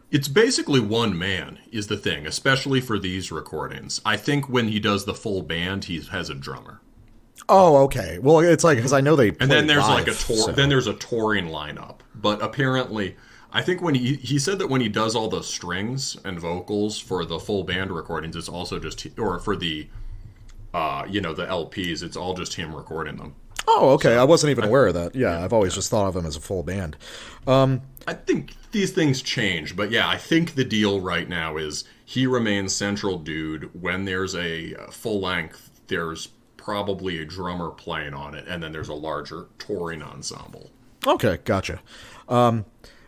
It's basically one man is the thing, especially for these recordings. I think when he does the full band, he has a drummer. Oh, okay. Well, it's like, because I know they play and then there's live, like a tour. so. Then there's a touring lineup. But apparently, I think when he said that when he does all the strings and vocals for the full band recordings, it's also just, or for the the LPs, it's all just him recording them. Oh, okay. So, I wasn't even aware of that. Yeah, I've always just thought of them as a full band. I think these things change, but yeah, I think the deal right now is he remains central dude. When there's a full length, there's probably a drummer playing on it, and then there's a larger touring ensemble. Okay, gotcha.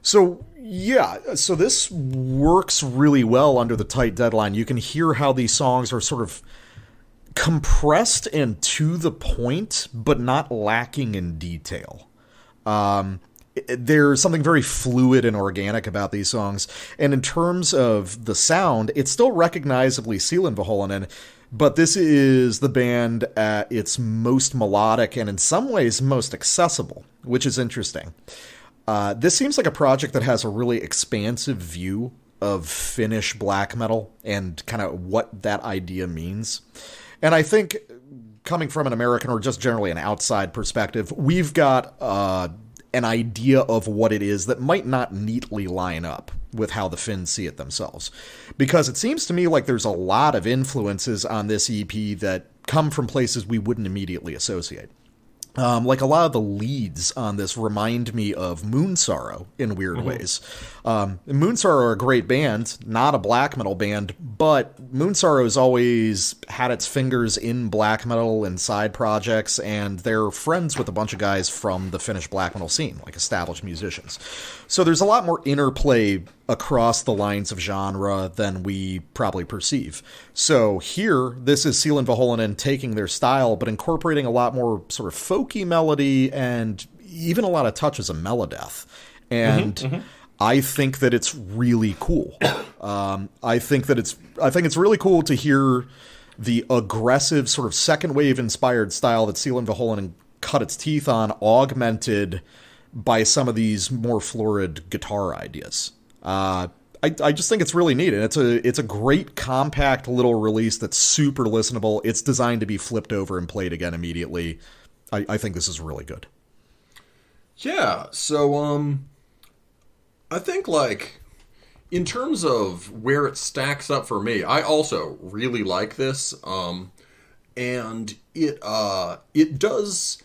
So this works really well under the tight deadline. You can hear how these songs are sort of compressed and to the point, but not lacking in detail. There's something very fluid and organic about these songs. And in terms of the sound, it's still recognizably Sielunvihollinen, but this is the band at its most melodic and in some ways most accessible, which is interesting. This seems like a project that has a really expansive view of Finnish black metal and kind of what that idea means. And I think coming from an American or just generally an outside perspective, we've got an idea of what it is that might not neatly line up with how the Finns see it themselves. Because it seems to me like there's a lot of influences on this EP that come from places we wouldn't immediately associate. Like a lot of the leads on this remind me of Moonsorrow in weird ways. Moonsorrow are a great band, not a black metal band, but Moonsorrow's always had its fingers in black metal and side projects, and they're friends with a bunch of guys from the Finnish black metal scene, like established musicians. So there's a lot more interplay across the lines of genre than we probably perceive. So here, this is Sielunvihollinen taking their style, but incorporating a lot more sort of folky melody and even a lot of touches of melodeath. And I think that it's really cool. I think it's really cool to hear the aggressive sort of second wave inspired style that Sielunvihollinen cut its teeth on, augmented by some of these more florid guitar ideas. I just think it's really neat, and it's a great compact little release that's super listenable. It's designed to be flipped over and played again immediately. I think this is really good. Yeah, so I think like in terms of where it stacks up for me, I also really like this, and it does.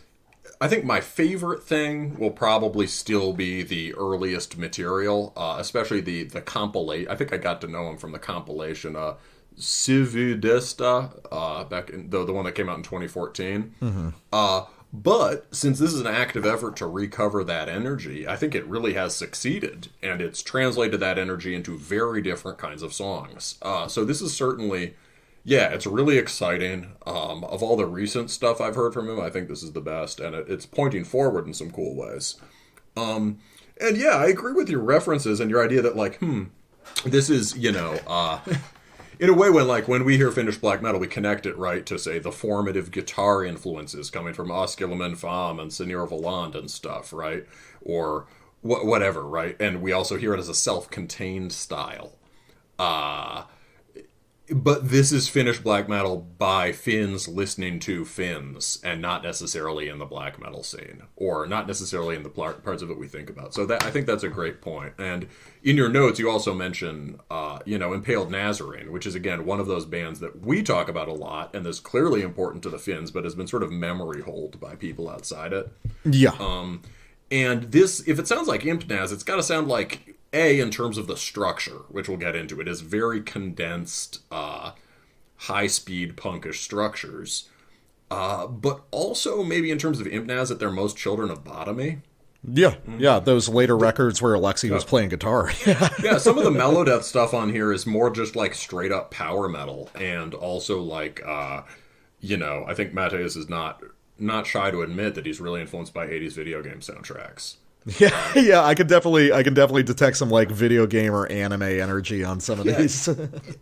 I think my favorite thing will probably still be the earliest material, especially the compilation. I think I got to know him from the compilation Cividesta, back in the one that came out in 2014. But since this is an active effort to recover that energy, I think it really has succeeded, and it's translated that energy into very different kinds of songs. So this is certainly Yeah, it's really exciting. Of all the recent stuff I've heard from him, I think this is the best, and it's pointing forward in some cool ways. And yeah, I agree with your references and your idea that, like, this is, in a way when we hear Finnish black metal, we connect it, right, to, say, the formative guitar influences coming from Sielunvihollinen and Sielunvihollinen and stuff, right? Or whatever, right? And we also hear it as a self-contained style. But this is Finnish black metal by Finns listening to Finns, and not necessarily in the black metal scene, or not necessarily in the parts of it we think about. So I think that's a great point. And in your notes, you also mention, Impaled Nazarene, which is, again, one of those bands that we talk about a lot, and is clearly important to the Finns, but has been sort of memory holed by people outside it. Yeah. And this, if it sounds like Imp Naz, it's got to sound like, in terms of the structure, which we'll get into, it is very condensed, high-speed punkish structures. But also maybe in terms of Imp Naz, that they're most children of Bottomy. Yeah, yeah, those later records where Alexi was playing guitar. Yeah, some of the melodeath stuff on here is more just like straight-up power metal, and also like, I think Mateus is not shy to admit that he's really influenced by 80s video game soundtracks. Yeah, I can definitely detect some like video game or anime energy on some of these.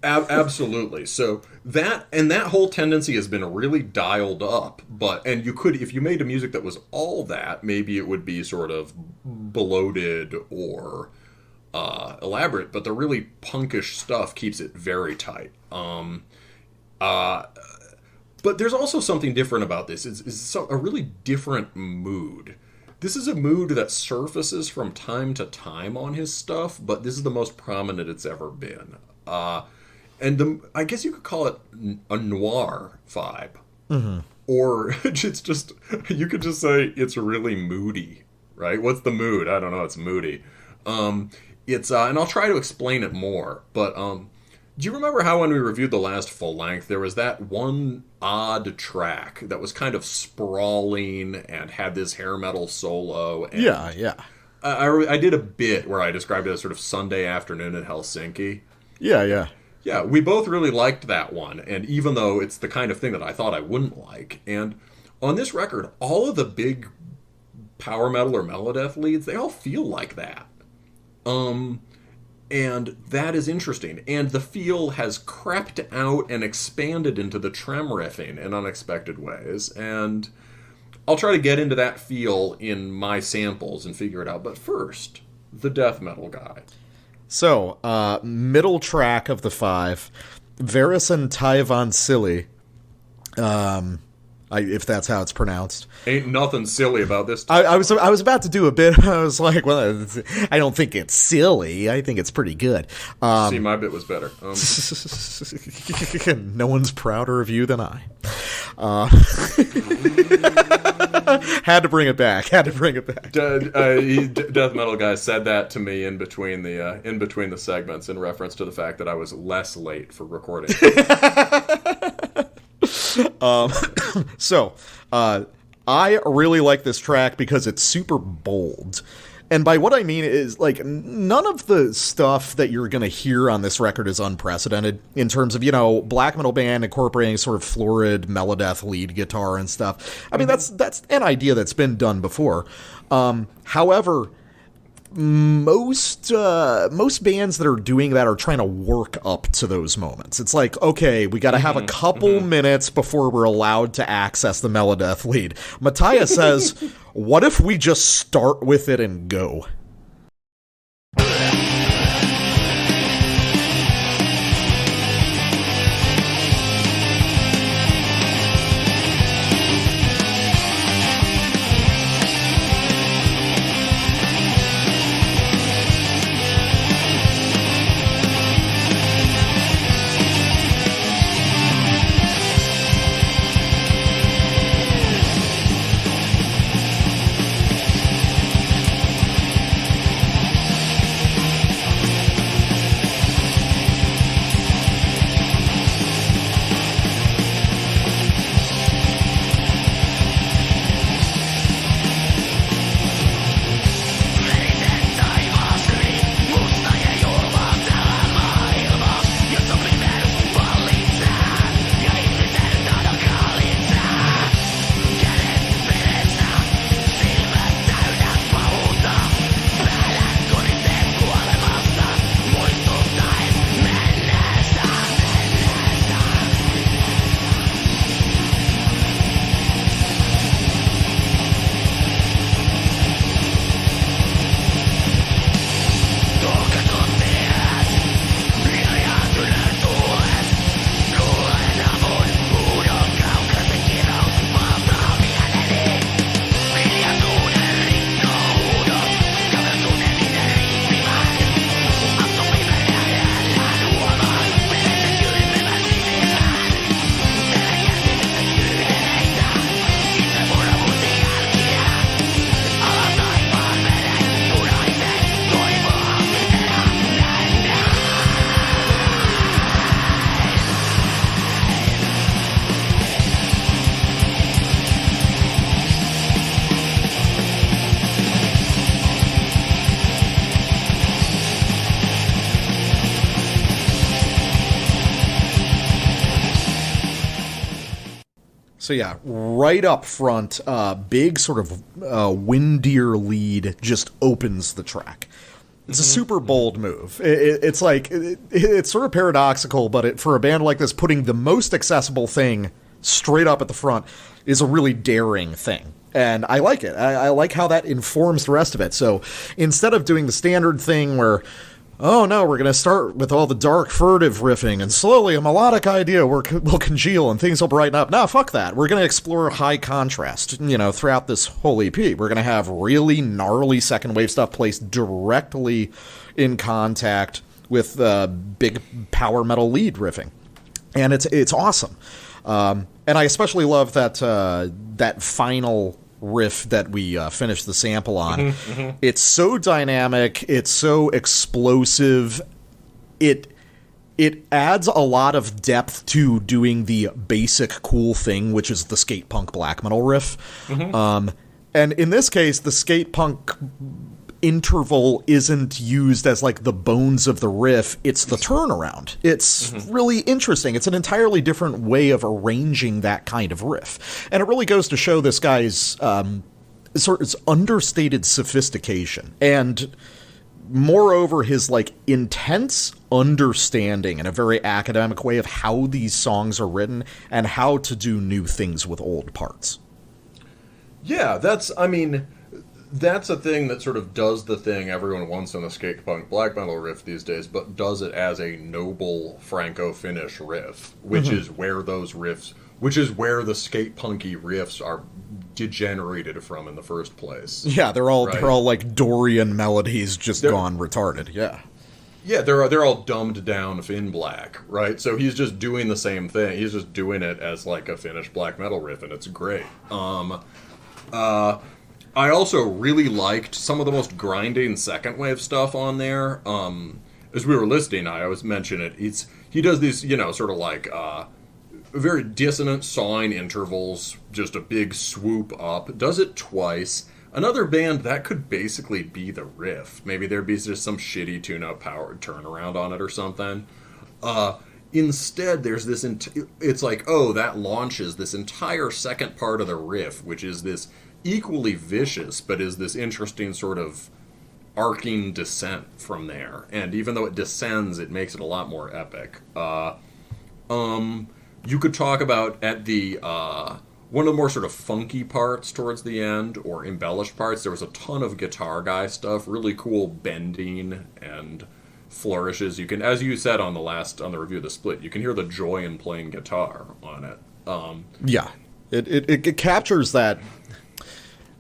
Absolutely. So that whole tendency has been really dialed up. And you could, if you made a music that was all that, maybe it would be sort of bloated or elaborate. But the really punkish stuff keeps it very tight. But there's also something different about this. It's a really different mood. This is a mood that surfaces from time to time on his stuff, but this is the most prominent it's ever been. And I guess you could call it a noir vibe. Mm-hmm. Or it's just, you could just say it's really moody, right? What's the mood? I don't know, it's moody. And I'll try to explain it more, but do you remember how when we reviewed the last full length, there was that one odd track that was kind of sprawling and had this hair metal solo? And yeah. I did a bit where I described it as sort of Sunday afternoon in Helsinki. Yeah. Yeah, we both really liked that one, and even though it's the kind of thing that I thought I wouldn't like. And on this record, all of the big power metal or melodeath leads, they all feel like that. And that is interesting. And the feel has crept out and expanded into the trem riffing in unexpected ways. And I'll try to get into that feel in my samples and figure it out. But first, the death metal guy. So, middle track of the 5, Sielunvihollinen silly. If that's how it's pronounced. Ain't nothing silly about this. I was about to do a bit. I was like, well, I don't think it's silly. I think it's pretty good. See, my bit was better. No one's prouder of you than I. Had to bring it back. Death metal guy said that to me in between the segments in reference to the fact that I was less late for recording. I really like this track because it's super bold. And by what I mean is, like, none of the stuff that you're going to hear on this record is unprecedented in terms of, black metal band incorporating sort of florid melodeath lead guitar and stuff. I mean, that's an idea that's been done before. However, most bands that are doing that are trying to work up to those moments. It's like, okay, we got to have a couple minutes before we're allowed to access the melodeath lead. Matthias says, what if we just start with it and go? So yeah, right up front, big sort of windier lead just opens the track. It's a super bold move. It's like, it's sort of paradoxical, but for a band like this, putting the most accessible thing straight up at the front is a really daring thing. And I like it. I like how that informs the rest of it. So instead of doing the standard thing where, oh no, we're going to start with all the dark, furtive riffing, and slowly a melodic idea will congeal and things will brighten up. No, fuck that. We're going to explore high contrast, throughout this whole EP. We're going to have really gnarly second wave stuff placed directly in contact with big power metal lead riffing. And it's awesome. And I especially love that final riff that we finished the sample on. It's so dynamic, it's so explosive, it adds a lot of depth to doing the basic cool thing, which is the skate punk black metal riff. And in this case, the skate punk interval isn't used as like the bones of the riff, it's the turnaround. It's really interesting. It's an entirely different way of arranging that kind of riff. And it really goes to show this guy's sort of understated sophistication and moreover his like intense understanding in a very academic way of how these songs are written and how to do new things with old parts. Yeah, that's a thing that sort of does the thing everyone wants in the skate punk black metal riff these days, but does it as a noble Franco-Finnish riff, which is where the skate punky riffs are degenerated from in the first place. Yeah, they're all like Dorian melodies just gone retarded. Yeah, they're all dumbed down Finn black, right? So he's just doing the same thing. He's just doing it as like a Finnish black metal riff, and it's great. I also really liked some of the most grinding second wave stuff on there. As we were listening, I always mention it. He does these, sort of like very dissonant sawing intervals, just a big swoop up. Does it twice. Another band that could basically be the riff. Maybe there'd be just some shitty tune-up power turnaround on it or something. Instead, there's this. It's like, that launches this entire second part of the riff, which is this equally vicious, but is this interesting sort of arcing descent from there. And even though it descends, it makes it a lot more epic. You could talk about at the one of the more sort of funky parts towards the end, or embellished parts. There was a ton of guitar guy stuff, really cool bending and flourishes. You can, as you said on the review of the Split, you can hear the joy in playing guitar on it. Yeah, it captures that.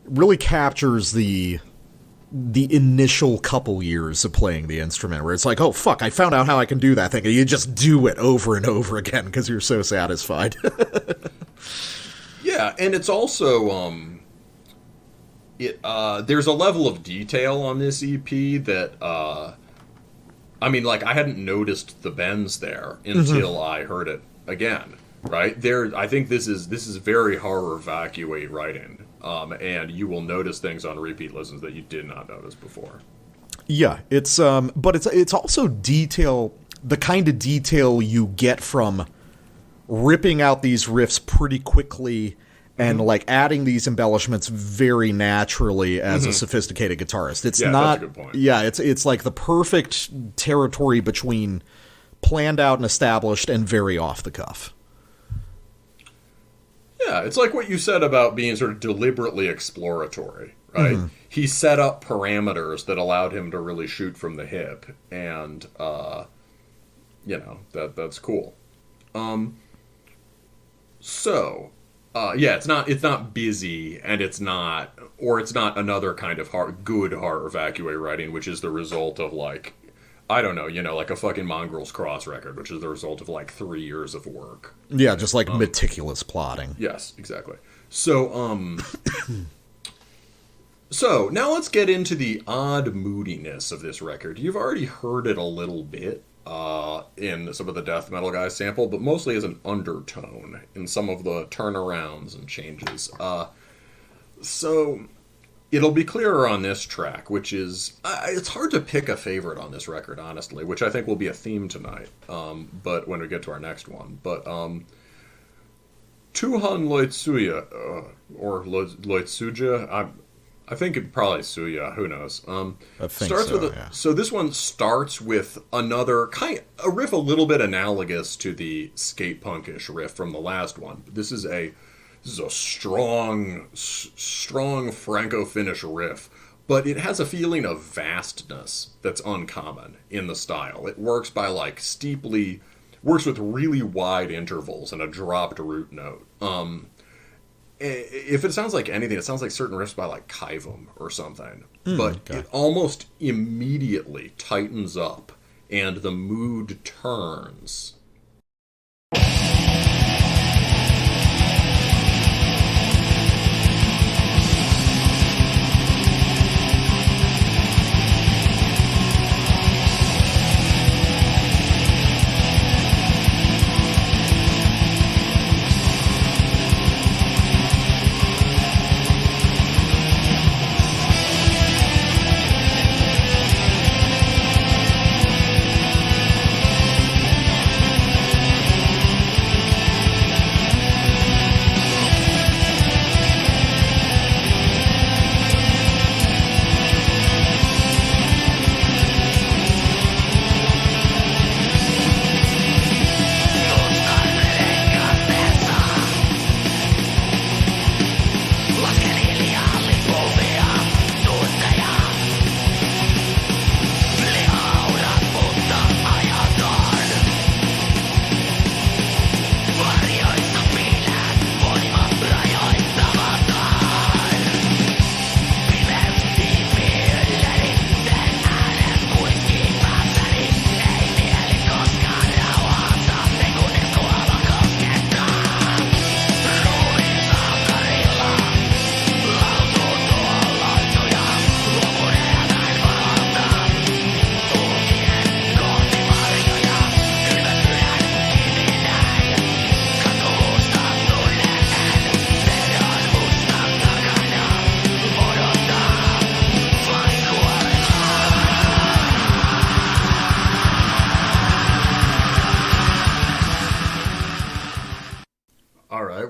Really captures the initial couple years of playing the instrument, where it's like, oh fuck, I found out how I can do that thing, and you just do it over and over again because you're so satisfied. Yeah, and it's also there's a level of detail on this EP that I hadn't noticed the bends there until I heard it again. Right there, I think this is very horror vacue writing. And you will notice things on repeat listens that you did not notice before. Yeah, it's but it's also detail, the kind of detail you get from ripping out these riffs pretty quickly and like adding these embellishments very naturally as a sophisticated guitarist. It's not. That's a good point. Yeah, it's like the perfect territory between planned out and established and very off the cuff. Yeah, it's like what you said about being sort of deliberately exploratory, right? He set up parameters that allowed him to really shoot from the hip, and that's cool. It's not busy, and it's not another kind of good horror vacue writing, which is the result of like, I don't know, like a fucking Mongrel's Cross record, which is the result of like 3 years of work. Yeah, just like meticulous plotting. Yes, exactly. So, so now let's get into the odd moodiness of this record. You've already heard it a little bit in some of the death metal guys sample, but mostly as an undertone in some of the turnarounds and changes. So it'll be clearer on this track, which is... it's hard to pick a favorite on this record, honestly, which I think will be a theme tonight, but when we get to our next one. But Tuhan Loitsuya, or Loitsuja, I think it probably Suya, who knows. I think starts so, with yeah. So this one starts with another a riff a little bit analogous to the skate punkish riff from the last one. This is a strong Franco-Finnish riff, but it has a feeling of vastness that's uncommon in the style. It works by works with really wide intervals and a dropped root note. If it sounds like anything, it sounds like certain riffs by like Kaivum or something. But it almost immediately tightens up and the mood turns.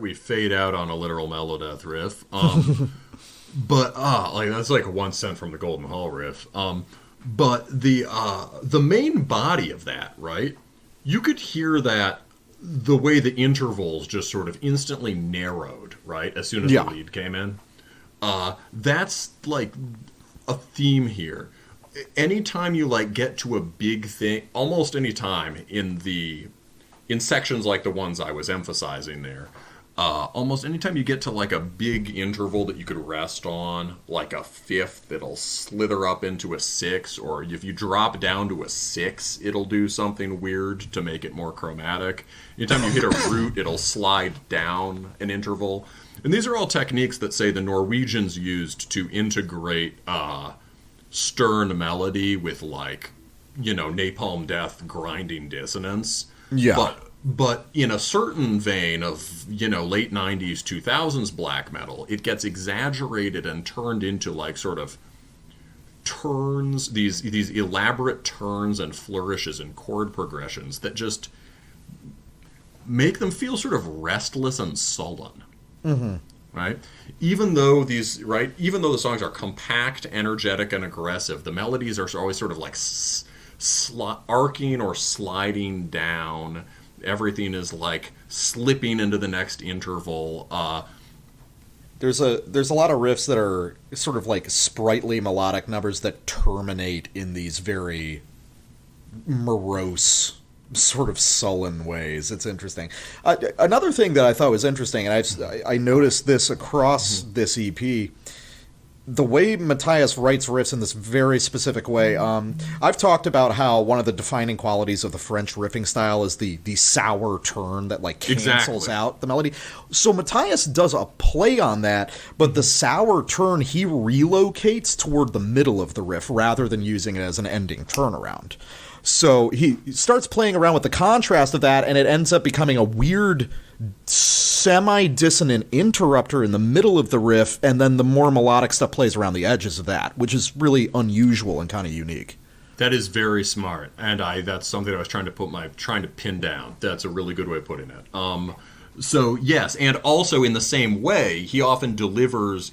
We fade out on a literal melodeath riff, but like that's like 1 cent from the Golden Hall riff. But the main body of that, right? You could hear that the way the intervals just sort of instantly narrowed, right? As soon as the lead came in, that's like a theme here. Anytime you like get to a big thing, almost any time in sections like the ones I was emphasizing there. Almost anytime you get to like a big interval that you could rest on, like a fifth that'll slither up into a 6, or if you drop down to a 6, it'll do something weird to make it more chromatic. Anytime you hit a root, it'll slide down an interval. And these are all techniques that, say, the Norwegians used to integrate stern melody with, like, Napalm Death grinding dissonance. Yeah. But in a certain vein of, late 90s, 2000s black metal, it gets exaggerated and turned into, like, sort of turns, these elaborate turns and flourishes and chord progressions that just make them feel sort of restless and sullen. Mm-hmm. Right? Even though the songs are compact, energetic, and aggressive, the melodies are always sort of like arcing or sliding down. Everything is like slipping into the next interval. There's a lot of riffs that are sort of like sprightly melodic numbers that terminate in these very morose, sort of sullen ways. It's interesting. Another thing that I thought was interesting, and I noticed this across this EP, the way Matthias writes riffs in this very specific way. I've talked about how one of the defining qualities of the French riffing style is the sour turn that like cancels out the melody. So Matthias does a play on that, but the sour turn he relocates toward the middle of the riff rather than using it as an ending turnaround. So he starts playing around with the contrast of that, and it ends up becoming a weird semi-dissonant interrupter in the middle of the riff, and then the more melodic stuff plays around the edges of that, which is really unusual and kind of unique. That is very smart, and that's something I was trying to pin down. That's a really good way of putting it. So, yes, and also in the same way, he often delivers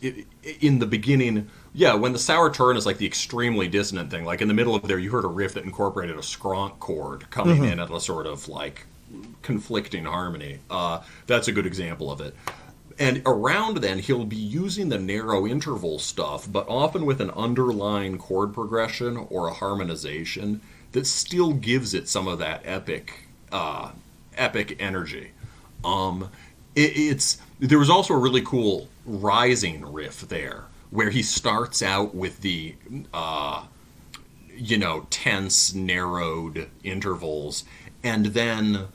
in the beginning. Yeah, when the sour turn is like the extremely dissonant thing, like in the middle of there, you heard a riff that incorporated a skronk chord coming in at a sort of like conflicting harmony. That's a good example of it. And around then, he'll be using the narrow interval stuff, but often with an underlying chord progression or a harmonization that still gives it some of that epic energy. There was also a really cool rising riff there, where he starts out with the tense, narrowed intervals, and then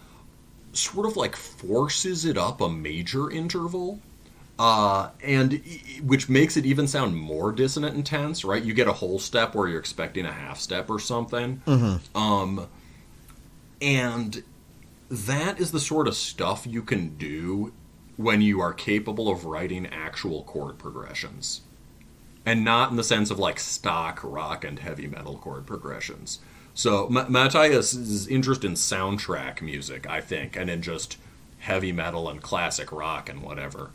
sort of like forces it up a major interval, and which makes it even sound more dissonant and tense, right? You get a whole step where you're expecting a half step or something. And that is the sort of stuff you can do when you are capable of writing actual chord progressions. And not in the sense of like stock rock and heavy metal chord progressions. So Matthias's interest in soundtrack music, I think, and in just heavy metal and classic rock and whatever,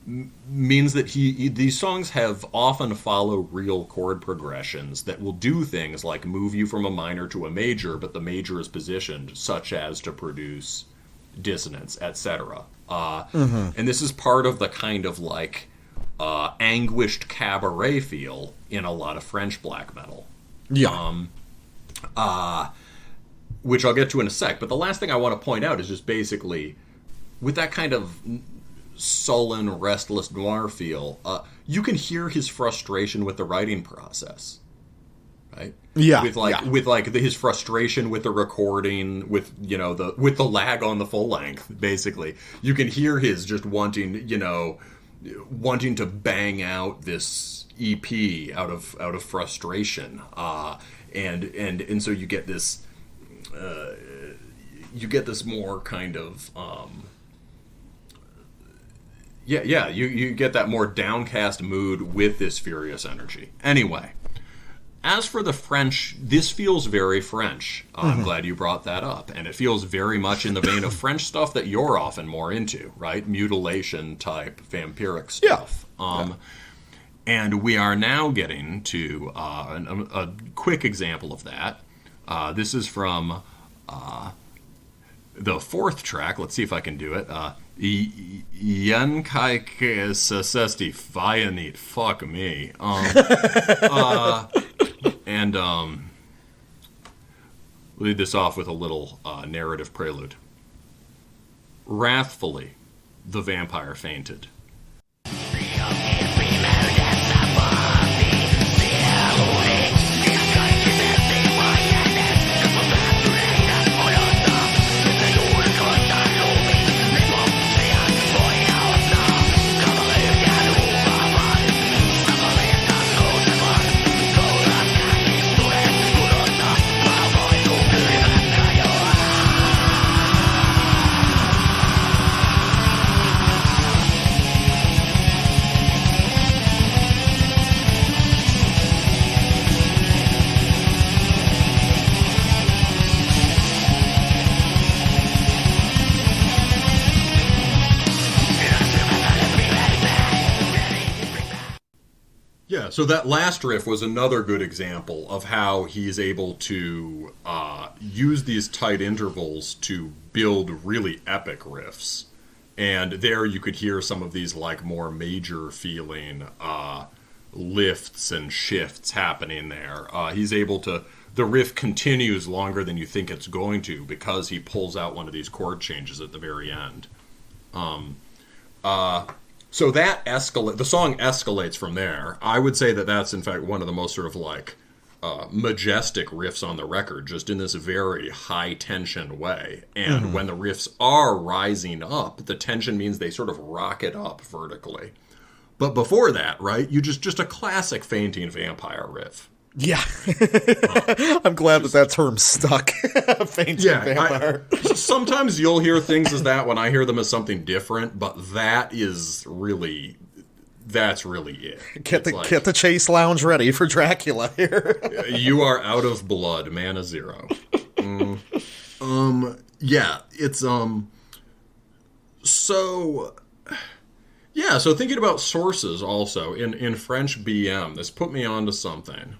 means that these songs have often follow real chord progressions that will do things like move you from a minor to a major, but the major is positioned such as to produce dissonance, etc. And this is part of the kind of like anguished cabaret feel in a lot of French black metal. Yeah. Which I'll get to in a sec. But the last thing I want to point out is just basically, with that kind of sullen, restless noir feel, you can hear his frustration with the writing process, right? Yeah, with his frustration with the recording, with with the lag on the full length. Basically, you can hear his just wanting to bang out this EP out of frustration. And so you get this more kind of you get that more downcast mood with this furious energy. Anyway, as for the French, this feels very French. I'm glad you brought that up, and it feels very much in the vein of French stuff that you're often more into, right? Mutilation type vampiric stuff. And we are now getting to a quick example of that. This is from the fourth track. Let's see if I can do it. Yankaike Sesti Fianit. Fuck me. Lead this off with a little narrative prelude. Wrathfully, the vampire fainted. Yeah, so that last riff was another good example of how he's able to use these tight intervals to build really epic riffs. And there you could hear some of these like more major feeling lifts and shifts happening there. He's able to... The riff continues longer than you think it's going to because he pulls out one of these chord changes at the very end. So that the song escalates from there. I would say that that's, in fact, one of the most sort of like majestic riffs on the record, just in this very high-tension way. And when the riffs are rising up, the tension means they sort of rocket up vertically. But before that, right, you just a classic fainting vampire riff. Yeah. I'm glad that term stuck. Fainting vampire. Sometimes you'll hear things as that when I hear them as something different, but that's really it. Get the Chase Lounge ready for Dracula here. You are out of blood, mana zero. Yeah, it's So, yeah, so thinking about sources also, in French BM, this put me onto something.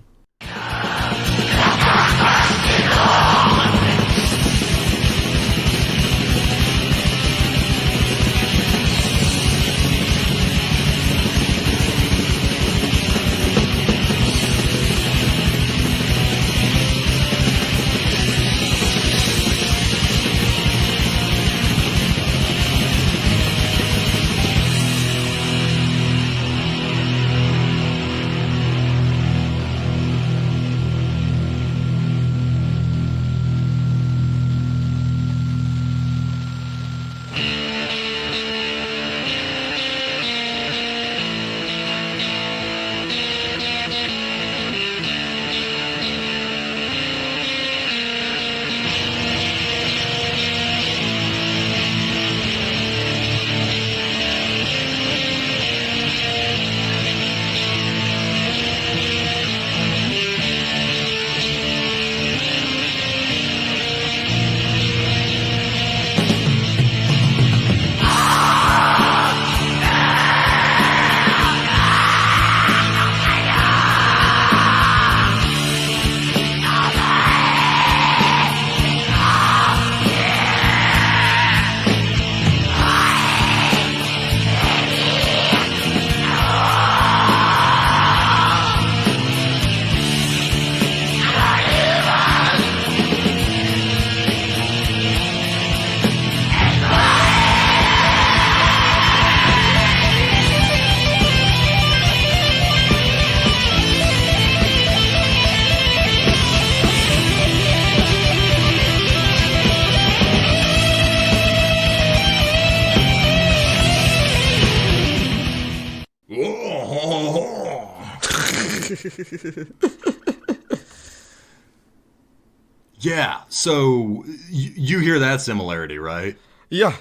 Yeah, so you hear that similarity, right? Yeah,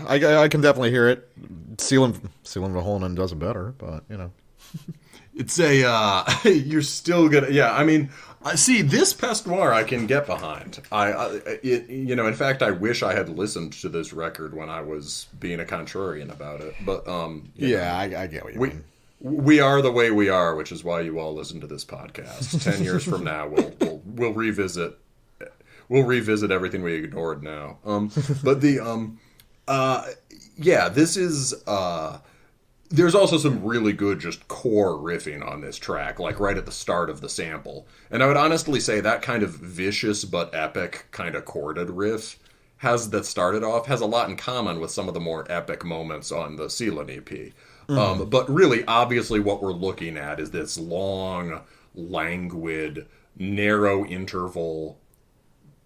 I can definitely hear it. Sielunvihollinen does it better, but, you know. It's you're still gonna, yeah, I mean, see, this Peste Noire I can get behind. In fact, I wish I had listened to this record when I was being a contrarian about it, but, I get what you mean. We are the way we are, which is why you all listen to this podcast. 10 years from now, we'll revisit everything we ignored now. But this is. There's also some really good just core riffing on this track, like right at the start of the sample. And I would honestly say that kind of vicious but epic kind of chorded riff that started off has a lot in common with some of the more epic moments on the Sielun EP. But really, obviously, what we're looking at is this long, languid, narrow interval,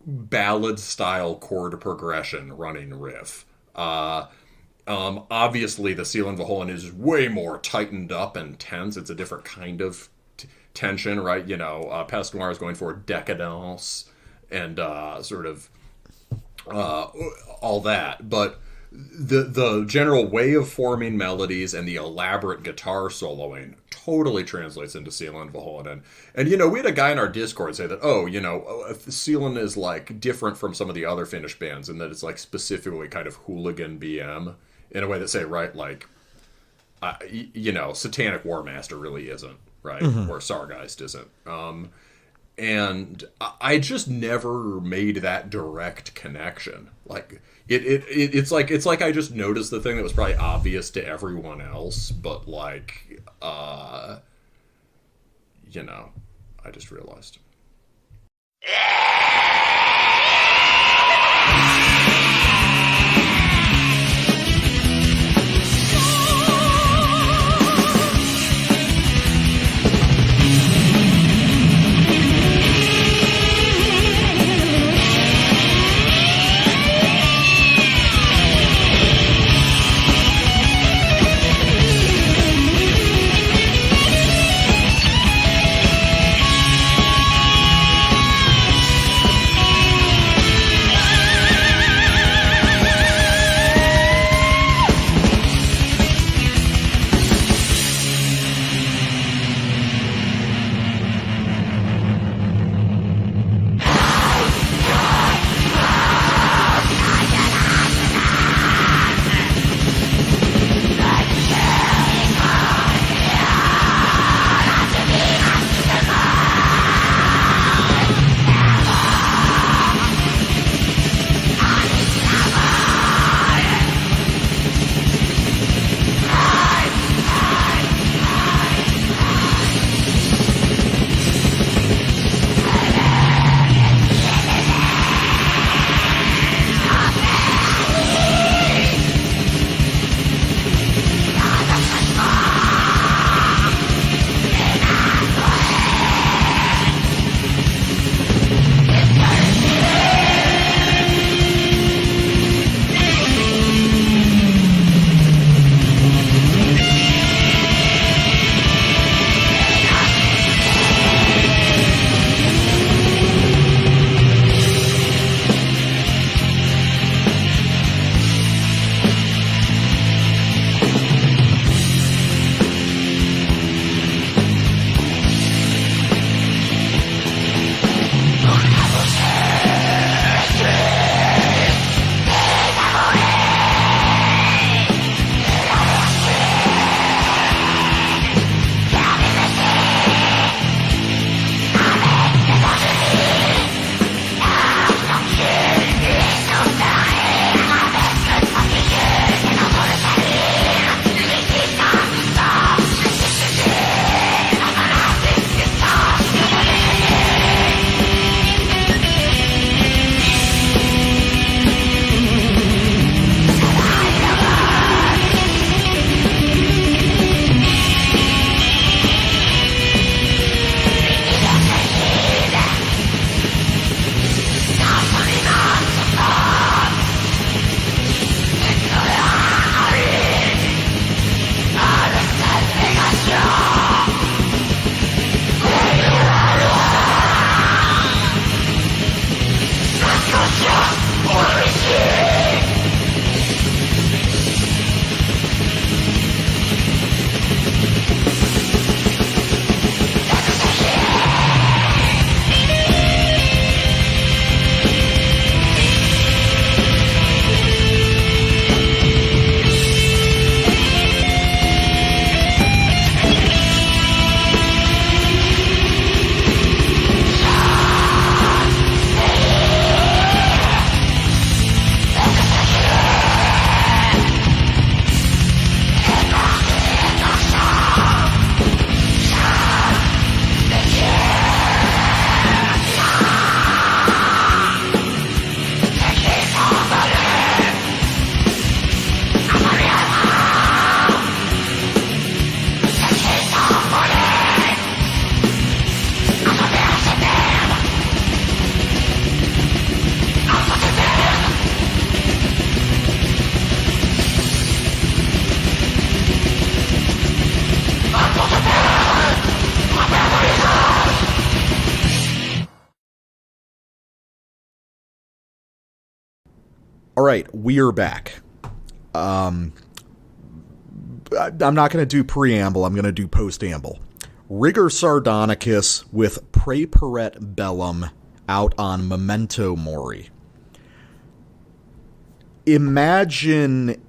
ballad-style chord progression running riff. Obviously, the Sielunvihollinen is way more tightened up and tense. It's a different kind of tension, right? Peste Noire is going for decadence and sort of all that. But the general way of forming melodies and the elaborate guitar soloing totally translates into Sielunvihollinen. And, we had a guy in our Discord say that, Sielun is, like, different from some of the other Finnish bands in that it's, like, specifically kind of Hooligan BM in a way that, say, right, like, Satanic War Master really isn't, right? Mm-hmm. Or Sargeist isn't. And I just never made that direct connection. Like, it's like I just noticed the thing that was probably obvious to everyone else, but like, I just realized. All right, we are back. I'm not going to do preamble. I'm going to do postamble. Rigor Sardonicous with Praeparet Bellum out on Memento Mori. Imagine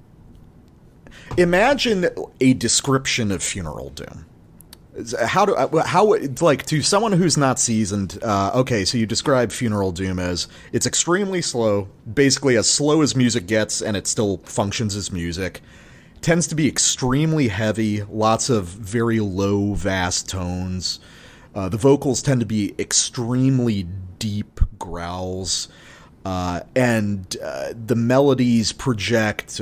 a description of Funeral Doom. How like, to someone who's not seasoned, okay, so you describe Funeral Doom as it's extremely slow, basically as slow as music gets, and it still functions as music. Tends to be extremely heavy, lots of very low, vast tones. The vocals tend to be extremely deep growls, and the melodies project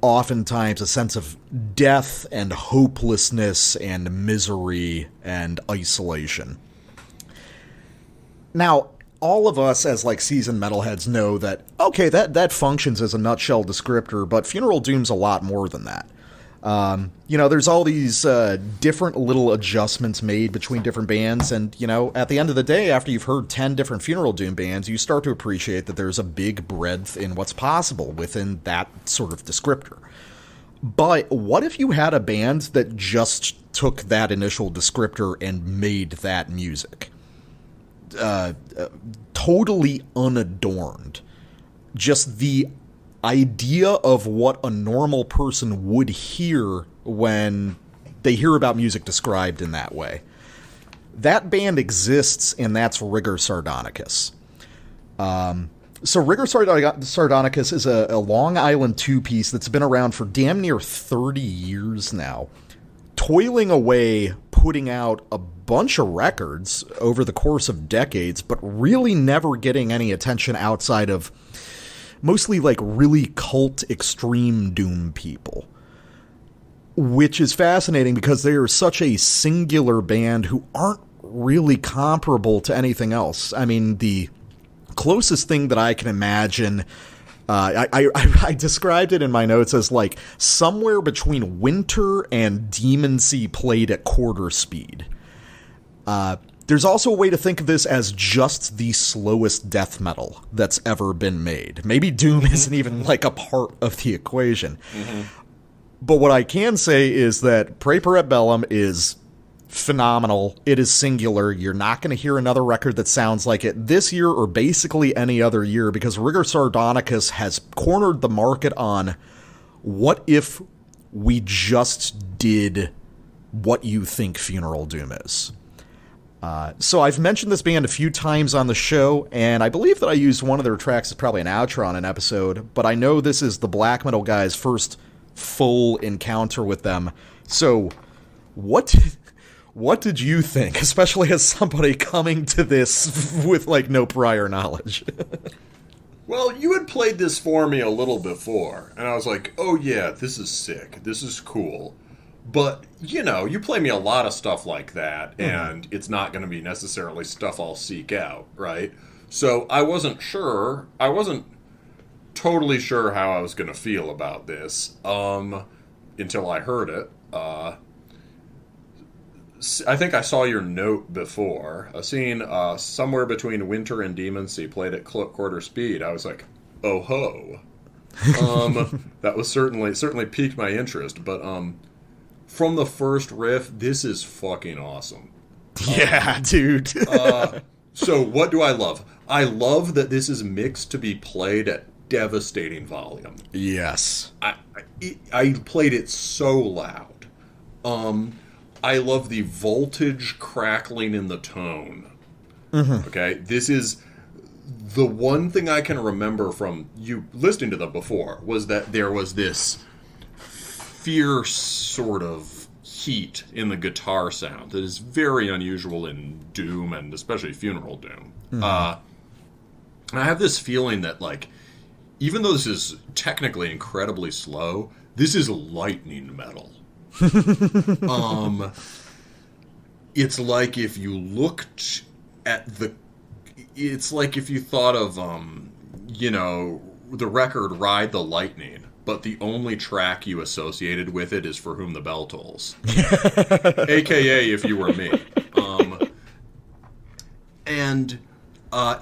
oftentimes a sense of death and hopelessness and misery and isolation. Now, all of us as like seasoned metalheads know that, okay, that functions as a nutshell descriptor, but Funeral Doom's a lot more than that. There's all these different little adjustments made between different bands, and, at the end of the day, after you've heard 10 different Funeral Doom bands, you start to appreciate that there's a big breadth in what's possible within that sort of descriptor. But what if you had a band that just took that initial descriptor and made that music? Totally unadorned. Just the idea of what a normal person would hear when they hear about music described in that way. That band exists, and that's Rigor Sardonicous. So Rigor Sardonicous is a Long Island two-piece that's been around for damn near 30 years now, toiling away, putting out a bunch of records over the course of decades, but really never getting any attention outside of mostly like really cult extreme doom people. Which is fascinating because they are such a singular band who aren't really comparable to anything else. I mean, the closest thing that I can imagine, I described it in my notes as like somewhere between Winter and Demoncy played at quarter speed. There's also a way to think of this as just the slowest death metal that's ever been made. Maybe Doom isn't even like a part of the equation. Mm-hmm. But what I can say is that Praeparet Bellum is phenomenal. It is singular. You're not going to hear another record that sounds like it this year or basically any other year, because Rigor Sardonicous has cornered the market on what if we just did what you think Funeral Doom is. So I've mentioned this band a few times on the show, and I believe that I used one of their tracks as probably an outro on an episode, but I know this is the black metal guys' first full encounter with them. So what did you think, especially as somebody coming to this with like no prior knowledge? Well, you had played this for me a little before, and I was like, oh yeah, this is sick, this is cool. But, you play me a lot of stuff like that, and it's not going to be necessarily stuff I'll seek out, right? So I wasn't totally sure how I was going to feel about this until I heard it. I think I saw your note before. A scene somewhere between Winter and Demoncy played at quarter speed. I was like, oh ho. That was certainly piqued my interest, but from the first riff, this is fucking awesome. Yeah, dude. So what do I love? I love that this is mixed to be played at devastating volume. Yes. I played it so loud. I love the voltage crackling in the tone. Mm-hmm. Okay? This is the one thing I can remember from you listening to them before was that there was this fierce sort of heat in the guitar sound that is very unusual in Doom and especially Funeral Doom. Mm-hmm. I have this feeling that, like, even though this is technically incredibly slow, this is lightning metal. It's like if you looked at it's like if you thought of, the record Ride the Lightning, but the only track you associated with it is For Whom the Bell Tolls. AKA If You Were Me. And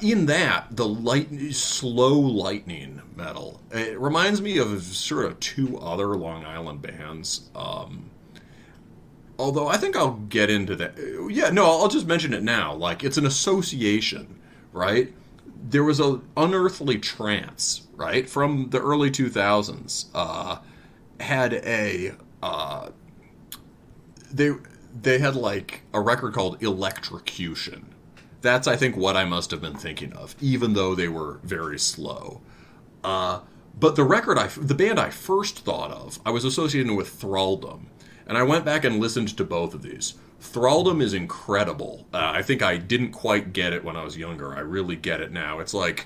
In that, the slow lightning metal, it reminds me of sort of two other Long Island bands. Although I think I'll get into that. Yeah, no, I'll just mention it now. Like, it's an association, right? There was a Unearthly Trance, right, from the early 2000s. Had a they had like a record called Electrocution. That's, I think, what I must have been thinking of, even though they were very slow. But the band I first thought of, I was associating with Thraldom. And I went back and listened to both of these. Thraldom is incredible. I think I didn't quite get it when I was younger. I really get it now. It's like,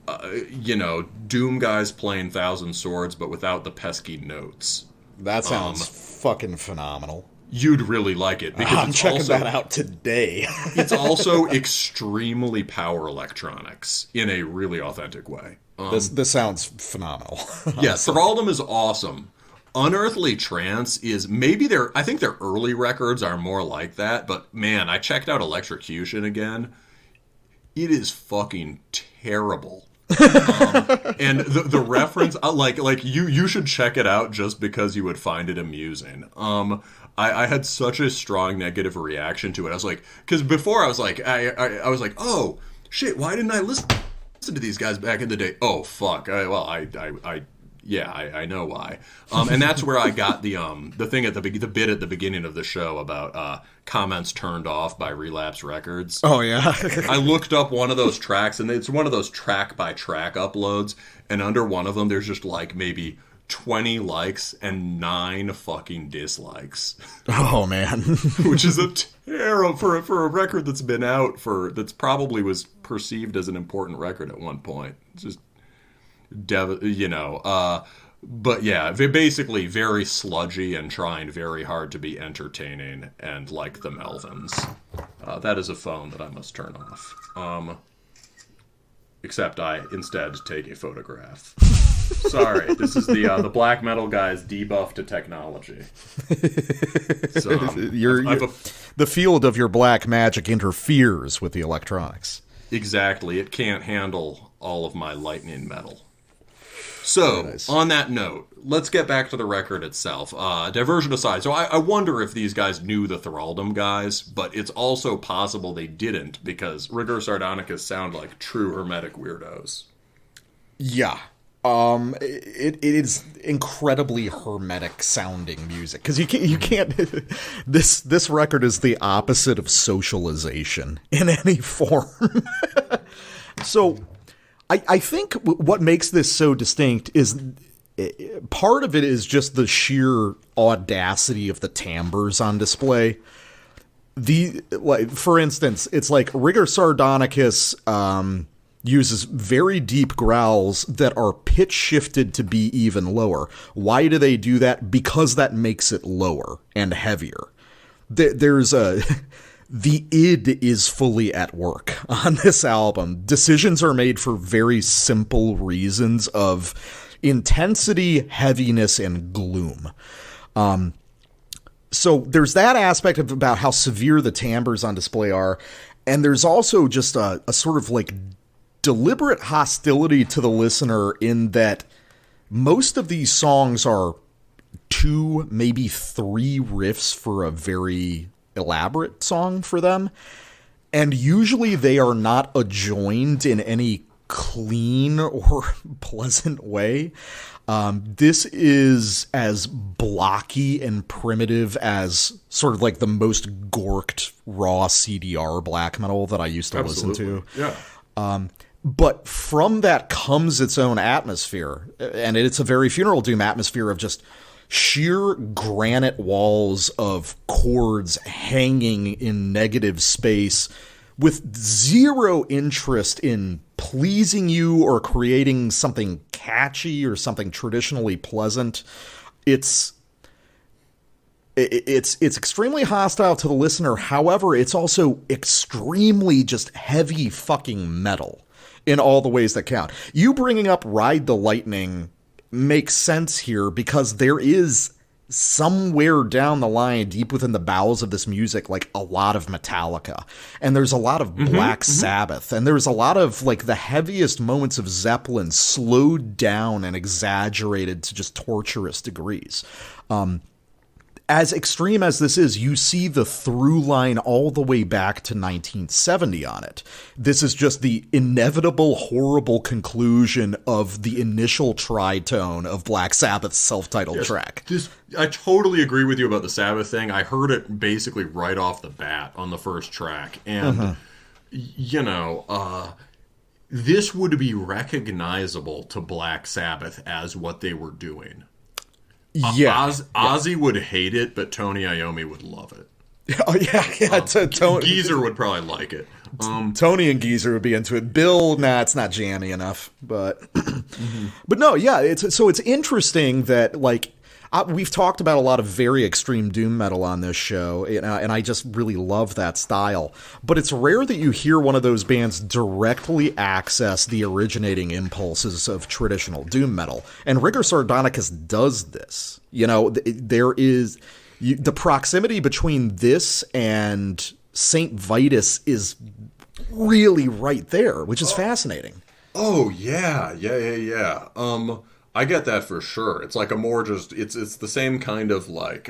Doom guys playing Thousand Swords, but without the pesky notes. That sounds fucking phenomenal. You'd really like it. Because I'm checking that out today. It's also extremely power electronics in a really authentic way. This sounds phenomenal. Yeah, Thraldom is awesome. Unearthly Trance is maybe I think their early records are more like that, but man, I checked out Electrocution again. It is fucking terrible. And the reference, like you should check it out just because you would find it amusing. I had such a strong negative reaction to it. I was like, because before I was like, I was like, oh shit, why didn't I listen to these guys back in the day? Oh fuck, I know why. And that's where I got the thing the bit at the beginning of the show about comments turned off by Relapse Records. Oh yeah. I looked up one of those tracks, and it's one of those track by track uploads, and under one of them there's just like maybe 20 likes and 9 fucking dislikes. Oh man. Which is a terrible for a record that's been out that's probably was perceived as an important record at one point. It's just but yeah, they're basically very sludgy and trying very hard to be entertaining and like the Melvins. That is a phone that I must turn off. Except I instead take a photograph. Sorry, this is the black metal guy's debuff to technology. So, the field of your black magic interferes with the electronics. Exactly, it can't handle all of my lightning metal. So, nice. On that note, let's get back to the record itself. Diversion aside, so I wonder if these guys knew the Thraldom guys, but it's also possible they didn't, because Rigor Sardonicous sound like true hermetic weirdos. Yeah. It is incredibly hermetic sounding music, because you can't this record is the opposite of socialization in any form. So I think what makes this so distinct is part of it is just the sheer audacity of the timbres on display. For instance, it's like Rigor Sardonicous uses very deep growls that are pitch shifted to be even lower. Why do they do that? Because that makes it lower and heavier. There's the id is fully at work on this album. Decisions are made for very simple reasons of intensity, heaviness, and gloom. So there's that aspect of about how severe the timbres on display are, and there's also just a sort of like deliberate hostility to the listener in that most of these songs are 2, maybe 3 riffs for a very elaborate song for them, and usually they are not adjoined in any clean or pleasant way. This is as blocky and primitive as sort of like the most gorked raw CDR black metal that I used to listen to. Yeah. But from that comes its own atmosphere, and it's a very Funeral Doom atmosphere of just sheer granite walls of chords hanging in negative space with zero interest in pleasing you or creating something catchy or something traditionally pleasant. It's extremely hostile to the listener. However, it's also extremely just heavy fucking metal in all the ways that count. You bringing up Ride the Lightning makes sense here because there is somewhere down the line, deep within the bowels of this music, like a lot of Metallica, and there's a lot of Black Sabbath, and there's a lot of like the heaviest moments of Zeppelin slowed down and exaggerated to just torturous degrees. As extreme as this is, you see the through line all the way back to 1970 on it. This is just the inevitable, horrible conclusion of the initial tritone of Black Sabbath's self-titled track. I totally agree with you about the Sabbath thing. I heard it basically right off the bat on the first track. And, this would be recognizable to Black Sabbath as what they were doing. Yeah, Ozzy would hate it, but Tony Iommi would love it. Oh yeah. Geezer would probably like it. Tony and Geezer would be into it. Bill, it's not jammy enough. But, but no, yeah. It's interesting that like we've talked about a lot of very extreme doom metal on this show, and I just really love that style. But it's rare that you hear one of those bands directly access the originating impulses of traditional doom metal. And Rigor Sardonicous does this. There is the proximity between this and Saint Vitus is really right there, which is fascinating. Oh yeah. I get that for sure. It's like a more just it's the same kind of like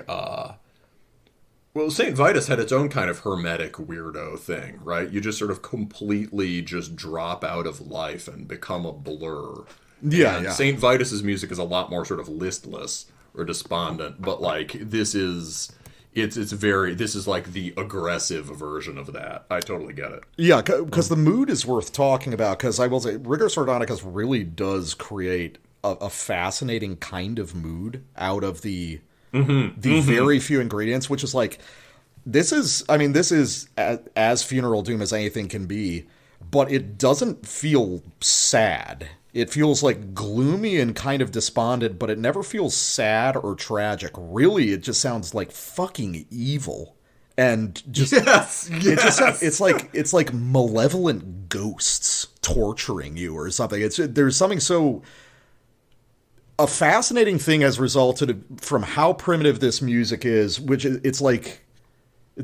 St. Vitus had its own kind of hermetic weirdo thing, right? You just sort of completely just drop out of life and become a blur. Yeah. St. Vitus's music is a lot more sort of listless or despondent, but like this is like the aggressive version of that. I totally get it. Yeah, because the mood is worth talking about, because I will say Rigor Sardonicous really does create a fascinating kind of mood out of the very few ingredients, which is like, this is as funeral doom as anything can be, but it doesn't feel sad. It feels like gloomy and kind of despondent, but it never feels sad or tragic. Really, it just sounds like fucking evil. And just it's like malevolent ghosts torturing you or something. There's something so. A fascinating thing has resulted from how primitive this music is, which it's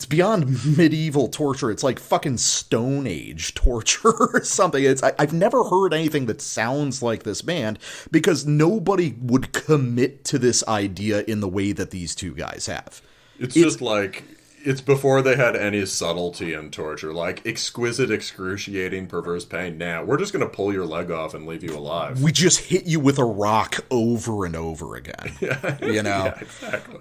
beyond medieval torture. It's like fucking Stone Age torture or something. I've never heard anything that sounds like this band, because nobody would commit to this idea in the way that these two guys have. It's just like, it's before they had any subtlety in torture, like exquisite, excruciating, perverse pain. Now we're just going to pull your leg off and leave you alive. We just hit you with a rock over and over again. Yeah, exactly.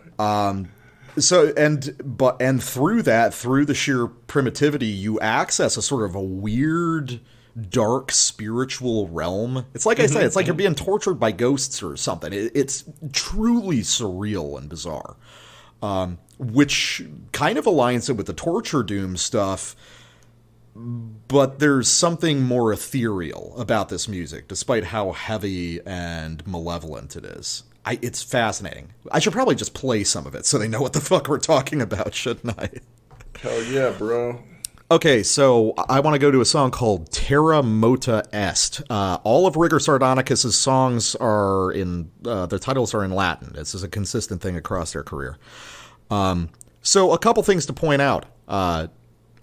So through the sheer primitivity, you access a sort of a weird, dark spiritual realm. It's like I said, it's like you're being tortured by ghosts or something. It's truly surreal and bizarre. Which kind of aligns it with the torture doom stuff, but there's something more ethereal about this music, despite how heavy and malevolent it is. It's fascinating. I should probably just play some of it so they know what the fuck we're talking about, shouldn't I? Hell yeah, bro. Okay, so I want to go to a song called Terra Mota Est. All of Rigor Sardonicus' songs are their titles are in Latin. This is a consistent thing across their career. So a couple things to point out.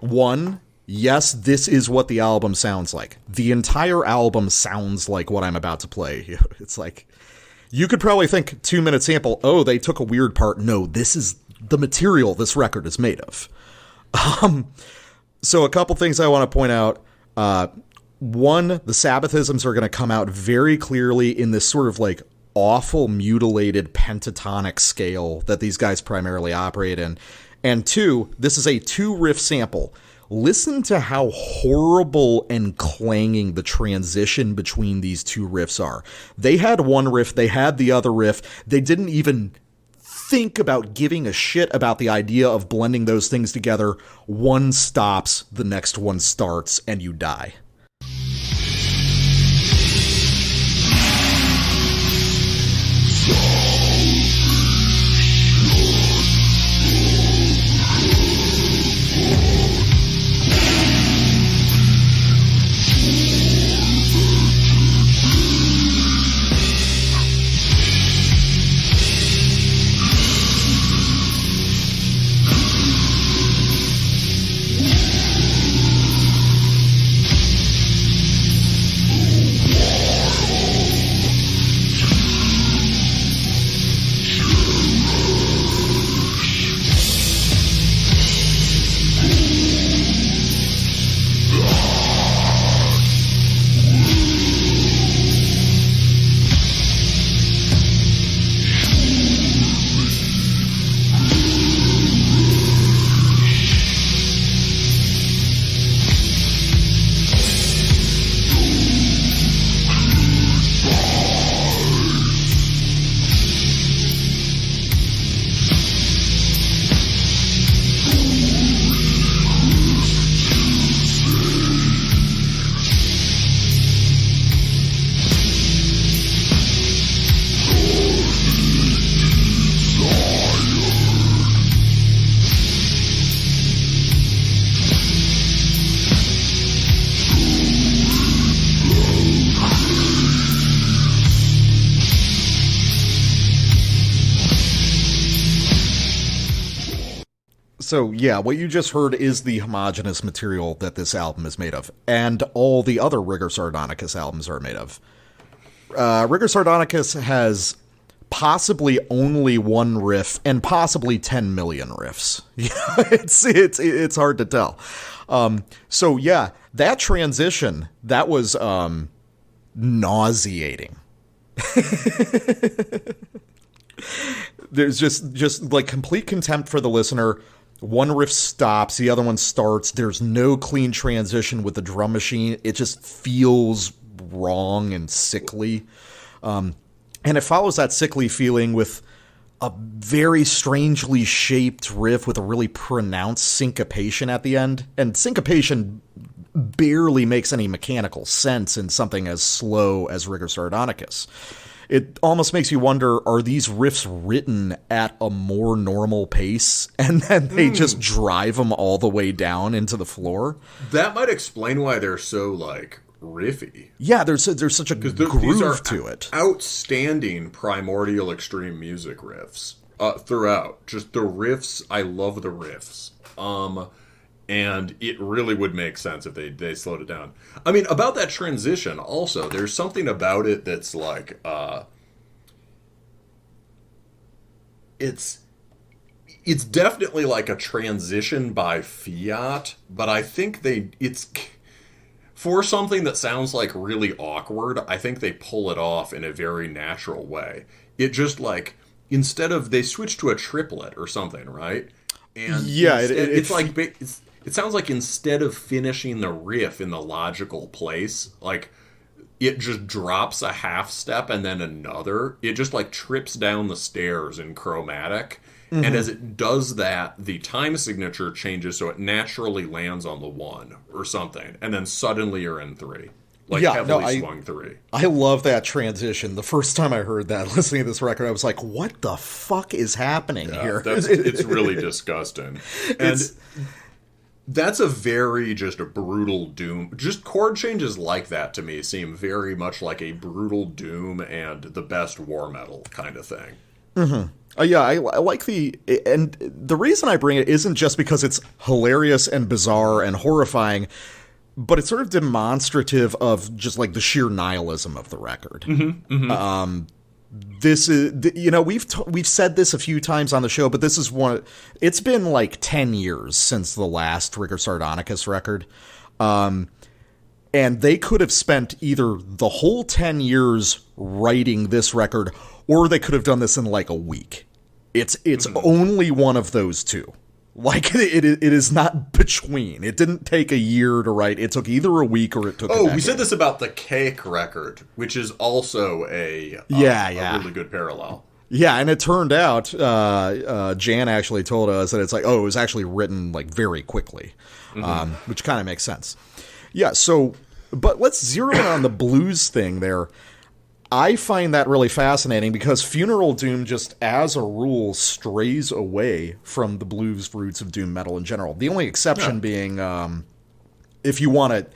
One, yes, this is what the album sounds like. The entire album sounds like what I'm about to play. It's like, you could probably think 2-minute sample, oh, they took a weird part. No, this is the material this record is made of. So a couple things I want to point out. One, the Sabbathisms are going to come out very clearly in this sort of like awful mutilated pentatonic scale that these guys primarily operate in. And two, this is a 2-riff sample. Listen to how horrible and clanging the transition between these 2 riffs are. They had one riff, they had the other riff. They didn't even think about giving a shit about the idea of blending those things together. One stops, the next one starts, and you die. So, yeah, what you just heard is the homogeneous material that this album is made of, and all the other Rigor Sardonicous albums are made of. Rigor Sardonicous has possibly only one riff and possibly 10 million riffs. It's hard to tell. So, yeah, that transition, that was nauseating. There's just like complete contempt for the listener. One riff stops, the other one starts. There's no clean transition with the drum machine. It just feels wrong and sickly. And it follows that sickly feeling with a very strangely shaped riff with a really pronounced syncopation at the end. And syncopation barely makes any mechanical sense in something as slow as Rigor Sardonicous. It almost makes you wonder, are these riffs written at a more normal pace and then they just drive them all the way down into the floor? That might explain why they're so, like, riffy. Yeah, there's such a groove to it. Outstanding primordial extreme music riffs throughout. Just the riffs, I love the riffs. And it really would make sense if they slowed it down. I mean, about that transition, also, there's something about it that's like, it's definitely like a transition by fiat, but I think it's for something that sounds like really awkward, I think they pull it off in a very natural way. It just like, instead of, they switch to a triplet or something, right? And yeah, it sounds like instead of finishing the riff in the logical place, like, it just drops a half step and then another. It just, like, trips down the stairs in chromatic. Mm-hmm. And as it does that, the time signature changes so it naturally lands on the 1 or something. And then suddenly you're in 3. Like, heavily swung 3. I love that transition. The first time I heard that, listening to this record, I was like, what the fuck is happening here? It's really disgusting. And that's a very just a brutal doom. Just chord changes like that to me seem very much like a brutal doom and the best war metal kind of thing. Mm-hmm. Yeah, I like and the reason I bring it isn't just because it's hilarious and bizarre and horrifying, but it's sort of demonstrative of just like the sheer nihilism of the record. Mm-hmm, mm-hmm. This is, we've said this a few times on the show, but this is it's been like 10 years since the last Rigor Sardonicous record. And they could have spent either the whole 10 years writing this record, or they could have done this in like a week. It's only one of those two. Like, it is not between. It didn't take a year to write. It took either a week or it took a decade. We said this about the Cake record, which is also a really good parallel. Yeah, and it turned out, Jan actually told us that it's like, it was actually written like very quickly, which kind of makes sense. Yeah, so, but let's zero in on the blues thing there. I find that really fascinating because Funeral Doom just, as a rule, strays away from the blues roots of doom metal in general. The only exception being, if you want to,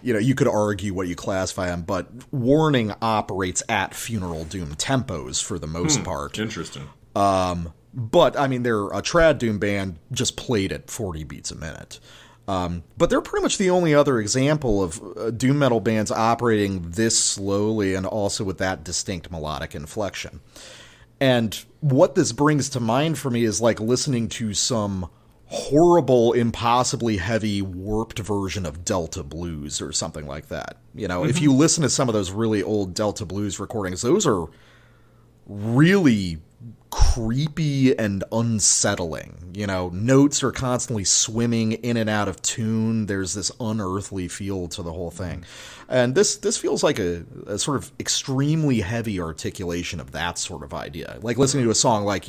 you could argue what you classify them, but Warning operates at Funeral Doom tempos for the most part. Interesting. But, I mean, they're a trad doom band, just played at 40 beats a minute. But they're pretty much the only other example of doom metal bands operating this slowly and also with that distinct melodic inflection. And what this brings to mind for me is like listening to some horrible, impossibly heavy, warped version of Delta Blues or something like that. If you listen to some of those really old Delta Blues recordings, those are really creepy and unsettling. Notes are constantly swimming in and out of tune. There's this unearthly feel to the whole thing. And this feels like a sort of extremely heavy articulation of that sort of idea. Like listening to a song like,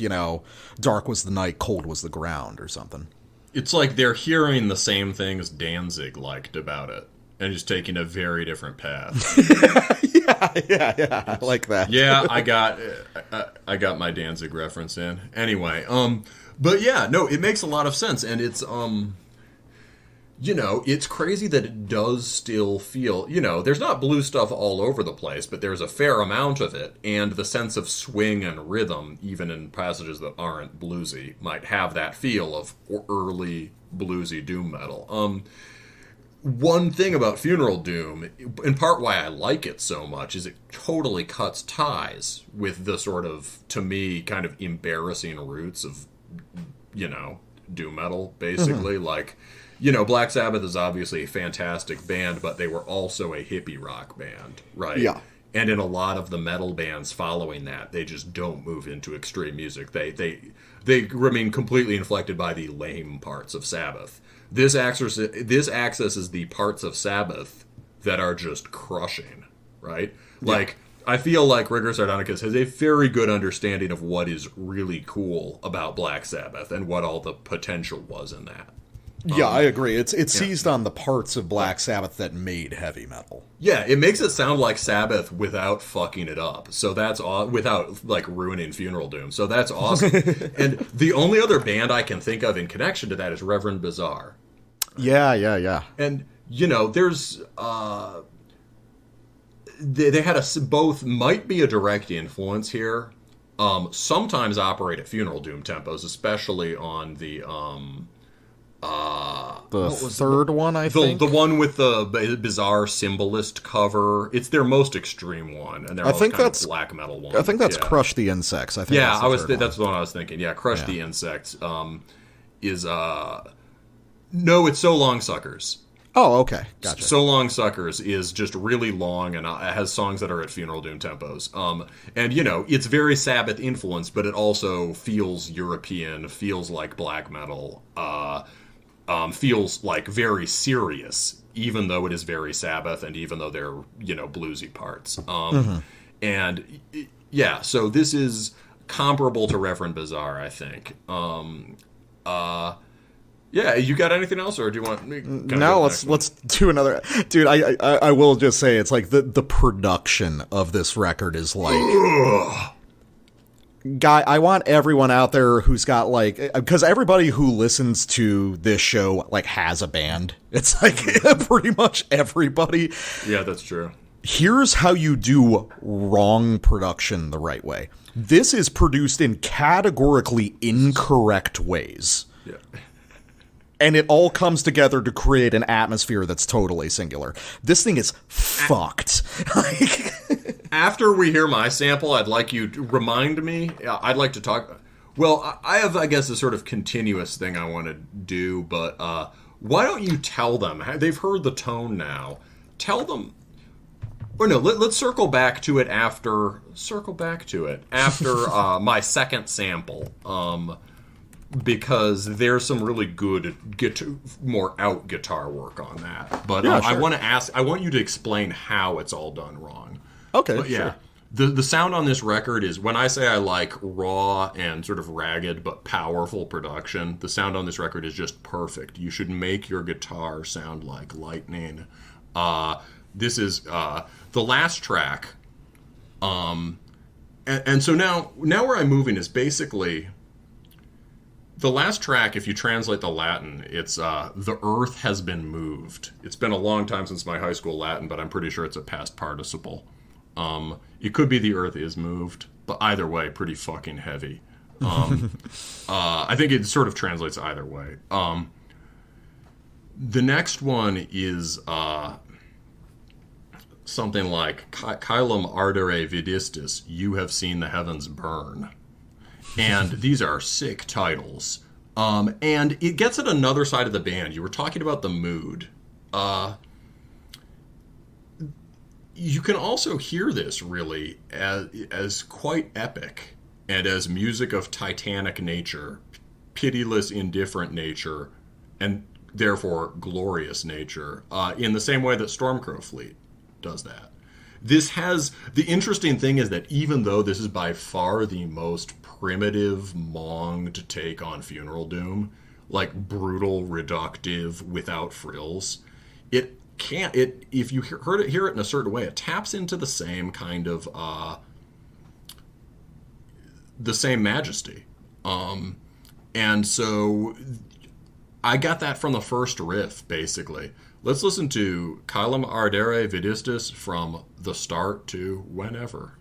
Dark Was the Night, Cold Was the Ground or something. It's like they're hearing the same things Danzig liked about it and just taking a very different path. Yeah, I like that. Yeah, I got my Danzig reference in. Anyway, but yeah, no, it makes a lot of sense, and it's it's crazy that it does still feel, there's not blues stuff all over the place, but there's a fair amount of it, and the sense of swing and rhythm, even in passages that aren't bluesy, might have that feel of early bluesy doom metal. One thing about Funeral Doom, in part why I like it so much, is it totally cuts ties with the sort of, to me, kind of embarrassing roots of, doom metal, basically. Like, Black Sabbath is obviously a fantastic band, but they were also a hippie rock band, right? Yeah. And in a lot of the metal bands following that, they just don't move into extreme music. They remain completely inflected by the lame parts of Sabbath. This accesses the parts of Sabbath that are just crushing, right? Yeah. Like, I feel like Rigor Sardonicous has a very good understanding of what is really cool about Black Sabbath and what all the potential was in that. Yeah, I agree. It's seized on the parts of Black Sabbath that made heavy metal. Yeah, it makes it sound like Sabbath without fucking it up. So that's without like ruining Funeral Doom. So that's awesome. And the only other band I can think of in connection to that is Reverend Bizarre. Yeah. And there's they had both might be a direct influence here. Sometimes operate at Funeral Doom tempos, especially on the third one, I think? The one with the bizarre symbolist cover. It's their most extreme one, and they're kind of black metal one. I think that's Crush the Insects. I think that's the one I was thinking. Yeah, Crush the Insects is no, it's So Long Suckers. Oh, okay. Gotcha. So Long Suckers is just really long and has songs that are at Funeral Doom tempos. And, it's very Sabbath influenced, but it also feels European, feels like black metal, feels like very serious, even though it is very Sabbath and even though they're, bluesy parts. And, so this is comparable to Reverend Bizarre, I think. Yeah, you got anything else, or do you want me? No, let's do another. Dude, I will just say it's like the production of this record is like. Guy, I want everyone out there who's got like, because everybody who listens to this show like has a band. It's like pretty much everybody. Yeah, that's true. Here's how you do wrong production the right way. This is produced in categorically incorrect ways. Yeah. And it all comes together to create an atmosphere that's totally singular. This thing is fucked. After we hear my sample, I'd like you to remind me. I'd like to talk. Well, I have, I guess, a sort of continuous thing I want to do, but why don't you tell them? They've heard the tone now. Tell them. Or no, let's circle back to it after. My second sample. Because there's some really good more out guitar work on that. But sure. I want you to explain how it's all done wrong. Okay, but, yeah. Sure. The sound on this record is, when I say I like raw and sort of ragged but powerful production, the sound on this record is just perfect. You should make your guitar sound like lightning. This is the last track. And so now where I'm moving is basically... The last track, if you translate the Latin, it's the earth has been moved. It's been a long time since my high school Latin, but I'm pretty sure it's a past participle. It could be the earth is moved, but either way, pretty fucking heavy. I think it sort of translates either way. The next one is something like, Caelum ardere vidistis, you have seen the heavens burn. And these are sick titles. And it gets at another side of the band. You were talking about the mood. You can also hear this, really, as quite epic and as music of titanic nature, pitiless, indifferent nature, and therefore glorious nature, in the same way that Stormcrow Fleet does that. This has... The interesting thing is that even though this is by far the most primitive, monged take on Funeral Doom, like brutal, reductive, without frills, it can't... If you hear it in a certain way, it taps into the same kind of... the same majesty. And so... I got that from the first riff, basically. Let's listen to Caelum Ardere Vidistis from the start to whenever.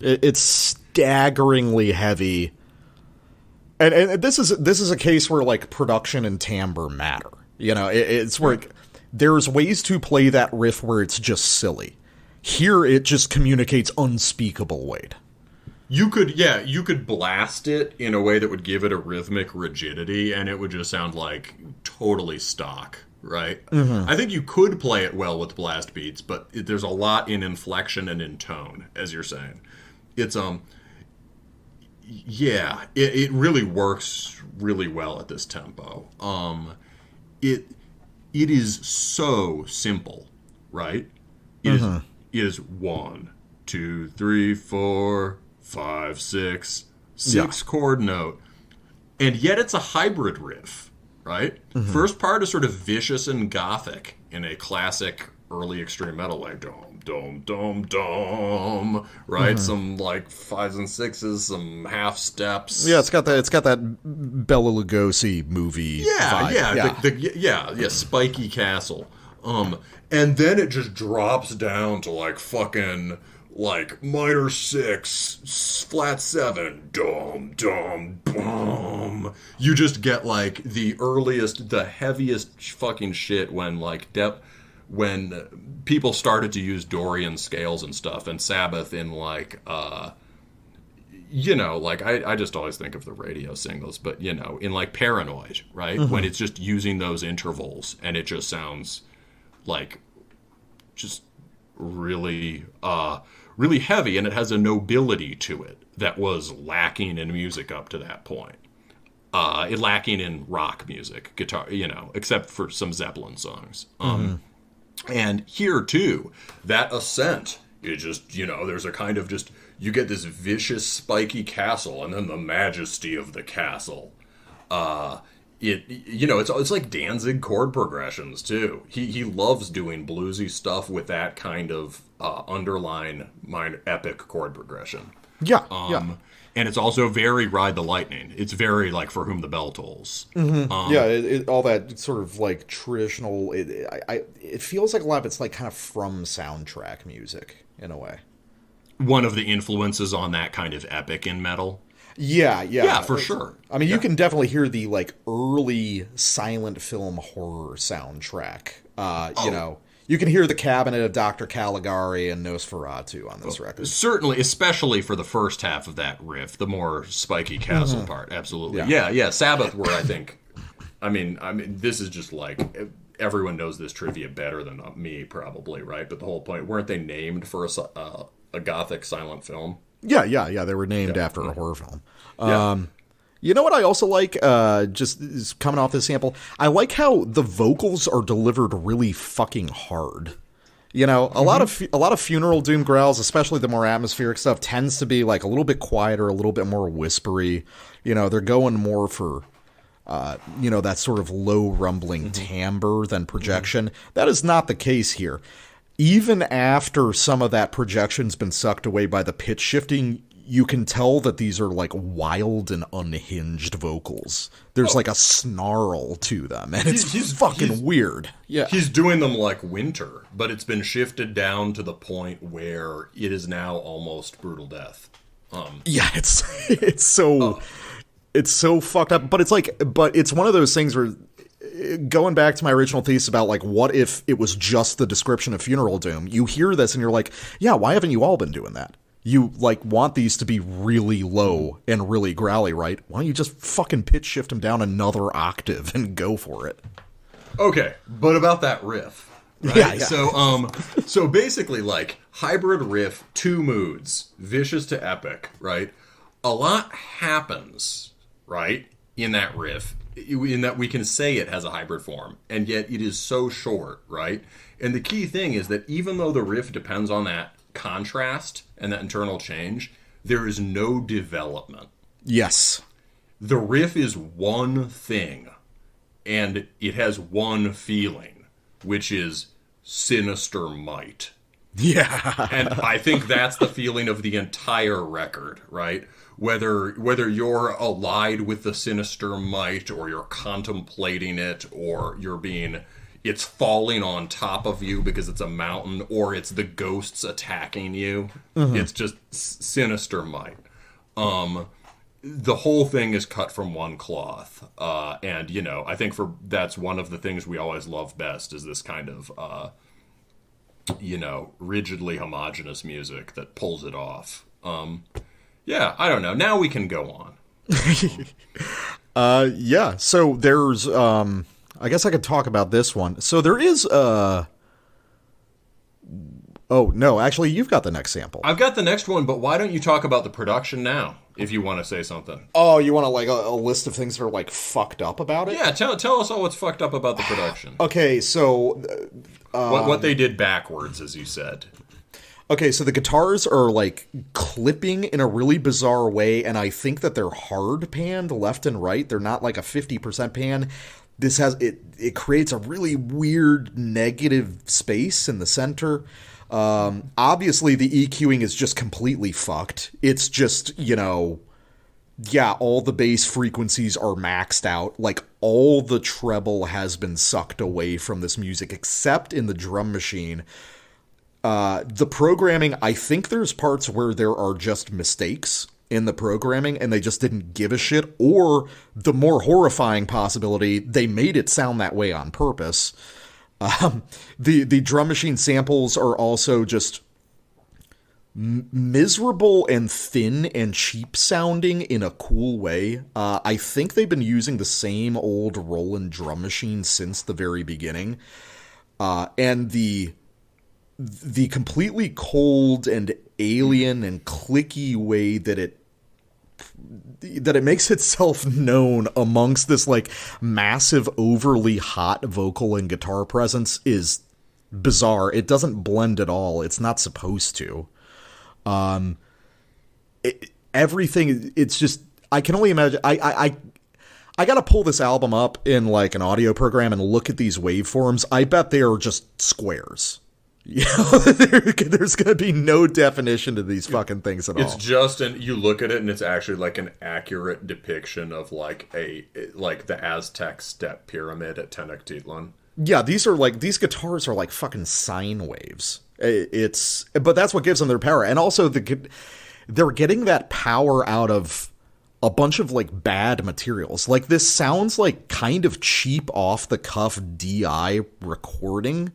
It's staggeringly heavy, and this is a case where like production and timbre matter. You know, it's where there's ways to play that riff where it's just silly. Here, it just communicates unspeakable weight. You could blast it in a way that would give it a rhythmic rigidity, and it would just sound like totally stock, right? Mm-hmm. I think you could play it well with blast beats, but there's a lot in inflection and in tone, as you're saying. It's it really works really well at this tempo. It is so simple, right? It is 1, 2, 3, 4, 5, 6 chord note, and yet it's a hybrid riff, right? Mm-hmm. First part is sort of vicious and gothic in a classic early extreme metal way. Dom, dom, dom, dom, right? Mm-hmm. Some like 5s and 6s, some half steps. Yeah, it's got that Bela Lugosi movie. vibe. Spiky castle. And then it just drops down to like fucking like minor 6, flat 7, dom, dom, boom. You just get like the heaviest fucking shit when like when people started to use Dorian scales and stuff, and Sabbath in like, I just always think of the radio singles, but in like Paranoid, right? Mm-hmm. When it's just using those intervals and it just sounds like just really, really heavy, and it has a nobility to it that was lacking in music up to that point. Lacking in rock music, guitar, except for some Zeppelin songs. And here, too, that ascent is just, there's a kind of just, you get this vicious, spiky castle, and then the majesty of the castle. It's like Danzig chord progressions, too. He loves doing bluesy stuff with that kind of underline minor epic chord progression. Yeah. And it's also very Ride the Lightning. It's very like For Whom the Bell Tolls. Mm-hmm. All that sort of like traditional. It feels like a lot of it's like kind of from soundtrack music in a way. One of the influences on that kind of epic in metal. Yeah, for sure. I mean, you can definitely hear the like early silent film horror soundtrack. You can hear the cabinet of Dr. Caligari and Nosferatu on this record. Certainly, especially for the first half of that riff, the more spiky castle part. Absolutely. Yeah. Sabbath were, I think, I mean, this is just like, everyone knows this trivia better than me, probably, right? But the whole point, weren't they named for a gothic silent film? Yeah. They were named after a horror film. You know what I also like, just is coming off this sample? I like how the vocals are delivered really fucking hard. You know, a lot of funeral doom growls, especially the more atmospheric stuff, tends to be like a little bit quieter, a little bit more whispery. You know, they're going more for, that sort of low rumbling timbre than projection. That is not the case here. Even after some of that projection's been sucked away by the pitch shifting, you can tell that these are like wild and unhinged vocals. There's like a snarl to them, and it's fucking weird. Yeah, he's doing them like Winter, but it's been shifted down to the point where it is now almost brutal death. Yeah, it's so fucked up. But it's one of those things where, going back to my original thesis about like, what if it was just the description of funeral doom? You hear this and you're like, yeah, why haven't you all been doing that? You like want these to be really low and really growly, right? Why don't you just fucking pitch shift them down another octave and go for it? Okay, but about that riff, right? Yeah. So basically, like hybrid riff, 2 moods, vicious to epic, right? A lot happens, right, in that riff, in that we can say it has a hybrid form, and yet it is so short, right? And the key thing is that even though the riff depends on that contrast and that internal change, there is no development. Yes. The riff is one thing, and it has one feeling, which is sinister might. Yeah. And I think that's the feeling of the entire record, right? Whether you're allied with the sinister might, or you're contemplating it, or it's falling on top of you because it's a mountain, or it's the ghosts attacking you. It's just sinister might. The whole thing is cut from one cloth. And, I think that's one of the things we always love best is this kind of, rigidly homogeneous music that pulls it off. Yeah, I don't know. Now we can go on. Yeah, so there's... I guess I could talk about this one. So there is oh, no, actually, you've got the next sample. I've got the next one, but why don't you talk about the production now, if you want to say something? Oh, you want like a list of things that are like fucked up about it? Yeah, tell us all what's fucked up about the production. Okay, so... what they did backwards, as you said. Okay, so the guitars are like clipping in a really bizarre way, and I think that they're hard panned left and right. They're not like a 50% pan. This has it creates a really weird negative space in the center. Obviously, the EQing is just completely fucked. It's just, all the bass frequencies are maxed out. Like, all the treble has been sucked away from this music, except in the drum machine. The programming, I think there's parts where there are just mistakes in the programming, and they just didn't give a shit, or the more horrifying possibility, they made it sound that way on purpose. The drum machine samples are also just miserable and thin and cheap sounding in a cool way. I think they've been using the same old Roland drum machine since the very beginning. And the completely cold and alien and clicky way that it makes itself known amongst this like massive, overly hot vocal and guitar presence is bizarre. It doesn't blend at all. It's not supposed to. Everything. It's just. I can only imagine. I gotta pull this album up in like an audio program and look at these waveforms. I bet they are just squares. There's going to be no definition to these fucking things at all. It's just, and you look at it and it's actually like an accurate depiction of like the Aztec step pyramid at Tenochtitlan. Yeah, these guitars are like fucking sine waves. But that's what gives them their power. And also they're getting that power out of a bunch of like bad materials. Like this sounds like kind of cheap off the cuff DI recording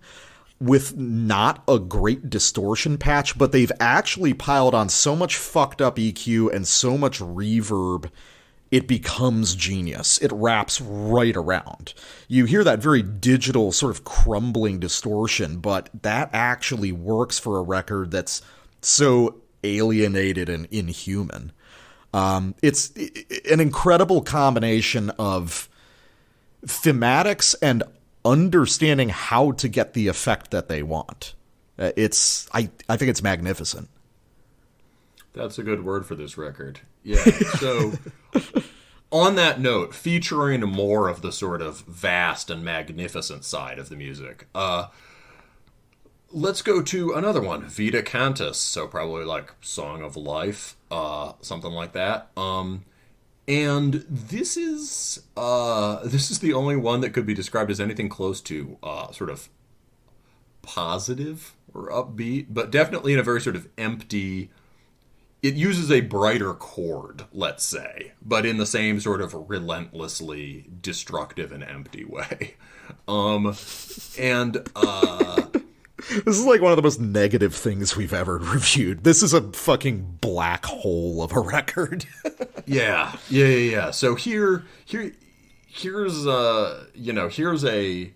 with not a great distortion patch, but they've actually piled on so much fucked up EQ and so much reverb, it becomes genius. It wraps right around. You hear that very digital sort of crumbling distortion, but that actually works for a record that's so alienated and inhuman. It's an incredible combination of thematics and understanding how to get the effect that they want. I think it's magnificent. That's a good word for this record. Yeah. So, on that note, featuring more of the sort of vast and magnificent side of the music, let's go to another one, Vita Cantus. So probably like Song of Life, something like that. And this is the only one that could be described as anything close to sort of positive or upbeat, but definitely in a very sort of empty. It uses a brighter chord, let's say, but in the same sort of relentlessly destructive and empty way. This is like one of the most negative things we've ever reviewed. This is a fucking black hole of a record. Yeah. So here's a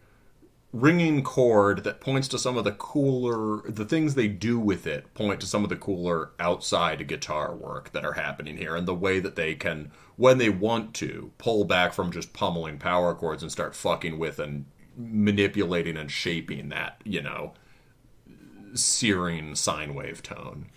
ringing chord that points to some of the things they do with it point to some of the cooler outside guitar work that are happening here, and the way that they can, when they want to, pull back from just pummeling power chords and start fucking with and manipulating and shaping that, searing sine wave tone.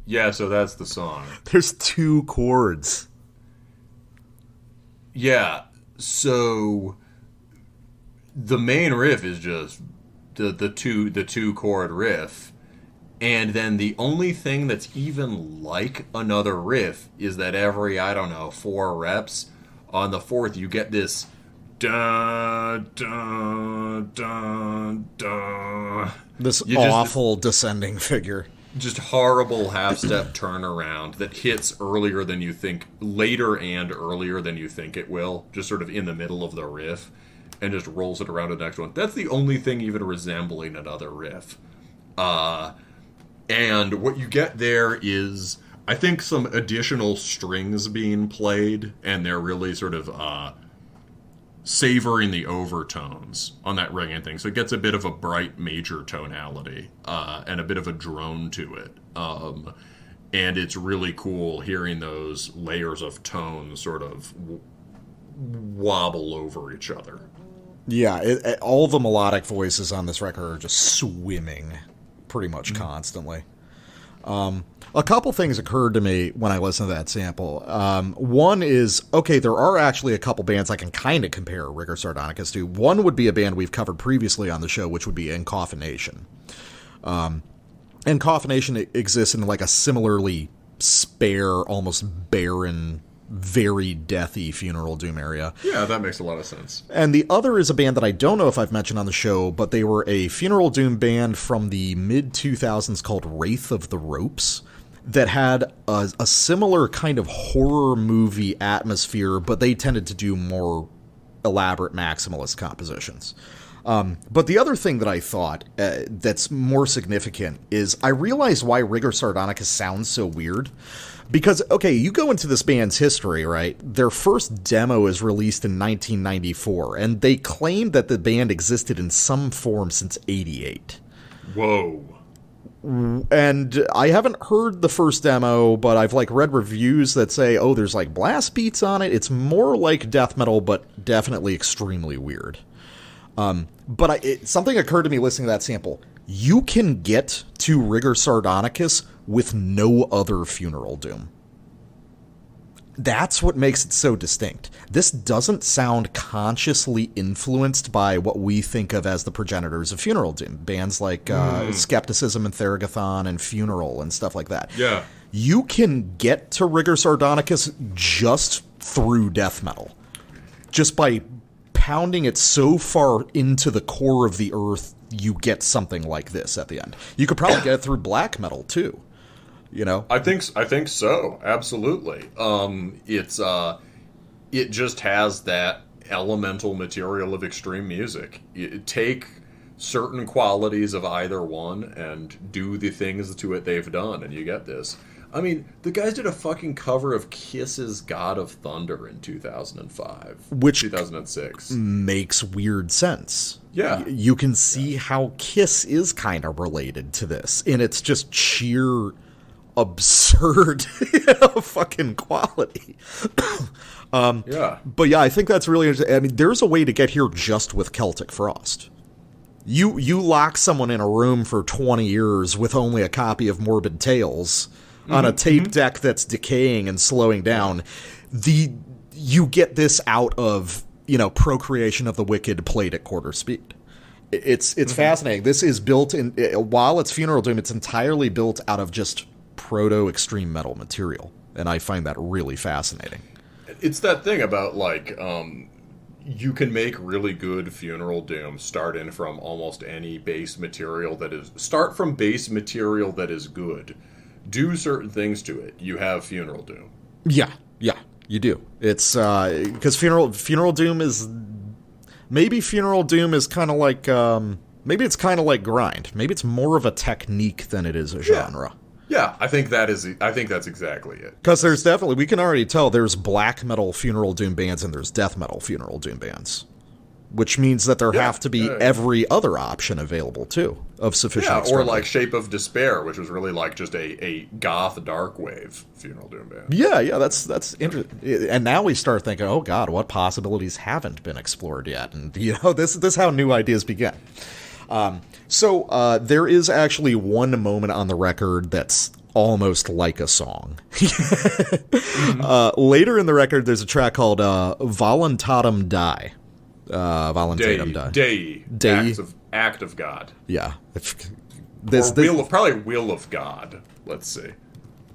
Yeah, so that's the song. There's 2 chords. Yeah, so the main riff is just the two chord riff, and then the only thing that's even like another riff is that every 4 reps, on the 4th you get this dun dun dun dun. This awful descending figure. Just horrible half-step turnaround that hits earlier than you think, later and earlier than you think it will, just sort of in the middle of the riff, and just rolls it around to the next one. That's the only thing even resembling another riff. And what you get there is, I think, some additional strings being played, and they're really sort of savoring the overtones on that ringing thing. So it gets a bit of a bright major tonality and a bit of a drone to it. And it's really cool hearing those layers of tone sort of wobble over each other. Yeah, all the melodic voices on this record are just swimming pretty much constantly. A couple things occurred to me when I listened to that sample. One is, okay, there are actually a couple bands I can kind of compare Rigor Sardonicous to. One would be a band we've covered previously on the show, which would be Encoffination. Encoffination exists in like a similarly spare, almost barren, very deathy funeral doom area. Yeah, that makes a lot of sense. And the other is a band that I don't know if I've mentioned on the show, but they were a funeral doom band from the mid-2000s called Wraith of the Ropes. that had a similar kind of horror movie atmosphere, but they tended to do more elaborate maximalist compositions. But the other thing that I thought that's more significant is I realized why Rigor Sardonicous sounds so weird. Because, okay, you go into this band's history, right? Their first demo is released in 1994, and they claim that the band existed in some form since 88. Whoa. And I haven't heard the first demo, but I've read reviews that say, oh, there's blast beats on it. It's more like death metal, but definitely extremely weird. But something occurred to me listening to that sample. You can get to Rigor Sardonicous with no other funeral doom. That's what makes it so distinct. This doesn't sound consciously influenced by what we think of as the progenitors of funeral doom. Bands like Skepticism and Theragothon and Funeral and stuff like that. Yeah. You can get to Rigor Sardonicous just through death metal. Just by pounding it so far into the core of the earth, you get something like this at the end. You could probably get it through black metal, too. You know, I think so. Absolutely. It just has that elemental material of extreme music. You take certain qualities of either one and do the things to it they've done, and you get this. I mean, the guys did a fucking cover of Kiss's God of Thunder in 2005, which 2006 makes weird sense. Yeah, you can see how Kiss is kind of related to this, and it's just sheer absurd fucking quality. Yeah. But yeah, I think that's really interesting. I mean, there's a way to get here just with Celtic Frost. You lock someone in a room for 20 years with only a copy of Morbid Tales on a tape deck that's decaying and slowing down. You get this out of, Procreation of the Wicked played at quarter speed. It's fascinating. This is built in, while it's Funeral Doom, it's entirely built out of just proto-extreme metal material, and I find that really fascinating. It's that thing about, you can make really good Funeral Doom starting from almost any base material start from base material that is good. Do certain things to it. You have Funeral Doom. Yeah, you do. It's, because Funeral Doom is, maybe Funeral Doom is kind of like, maybe it's kind of like grind. Maybe it's more of a technique than it is a genre. Yeah, I think that's exactly it. Because there's definitely, we can already tell there's black metal Funeral Doom bands and there's death metal Funeral Doom bands. Which means that there have to be every other option available, too, of sufficient extremity. Or Shape of Despair, which was really just a goth dark wave Funeral Doom band. Yeah, that's interesting. And now we start thinking, oh god, what possibilities haven't been explored yet? And, this is how new ideas begin. So there is actually one moment on the record that's almost like a song. Later in the record, there's a track called Voluntatum Die. Voluntatum Die. Dei. Act of God. Yeah. Probably Will of God. Let's see.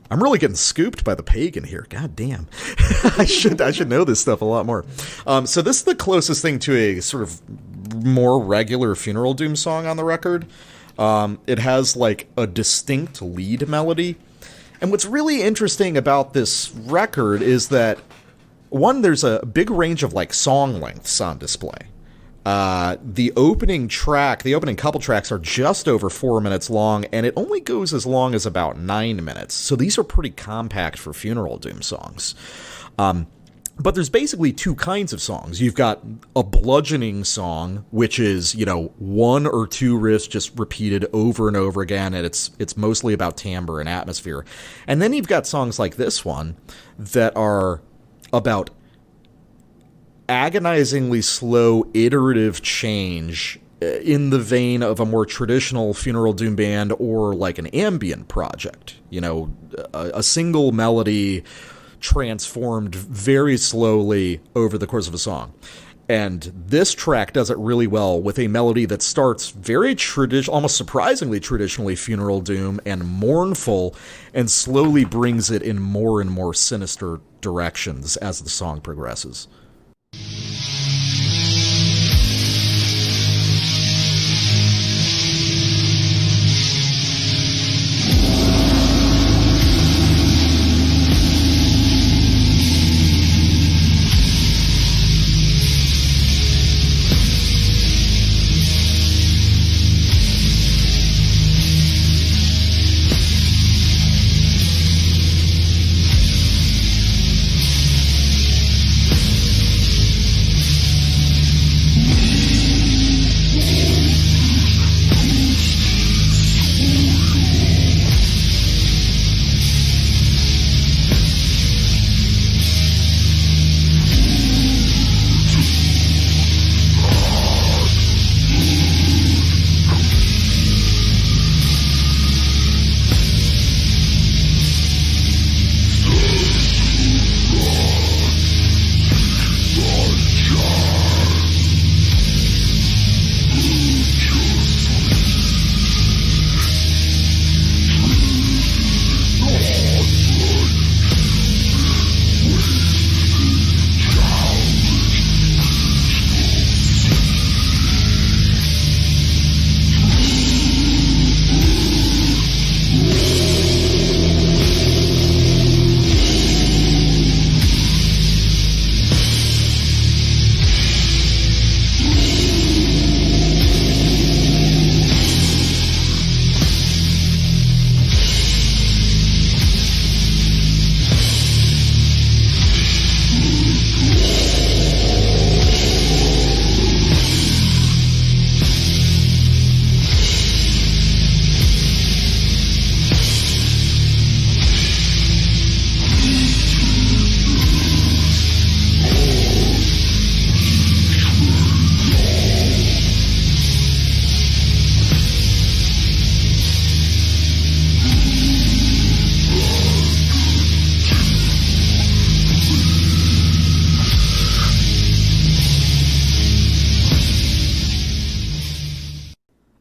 I'm really getting scooped by the pagan here. God damn. I should know this stuff a lot more. So this is the closest thing to a sort of more regular Funeral Doom song on the record. It has a distinct lead melody. And what's really interesting about this record is that, one, there's a big range of song lengths on display. The opening couple tracks are just over 4 minutes long, and it only goes as long as about 9 minutes. So these are pretty compact for Funeral Doom songs. But there's basically two kinds of songs. You've got a bludgeoning song, which is, one or two riffs just repeated over and over again, and it's mostly about timbre and atmosphere. And then you've got songs like this one that are about agonizingly slow, iterative change in the vein of a more traditional Funeral Doom band or an ambient project. A single melody transformed very slowly over the course of a song. And this track does it really well with a melody that starts very almost surprisingly traditionally Funeral Doom and mournful, and slowly brings it in more and more sinister directions as the song progresses.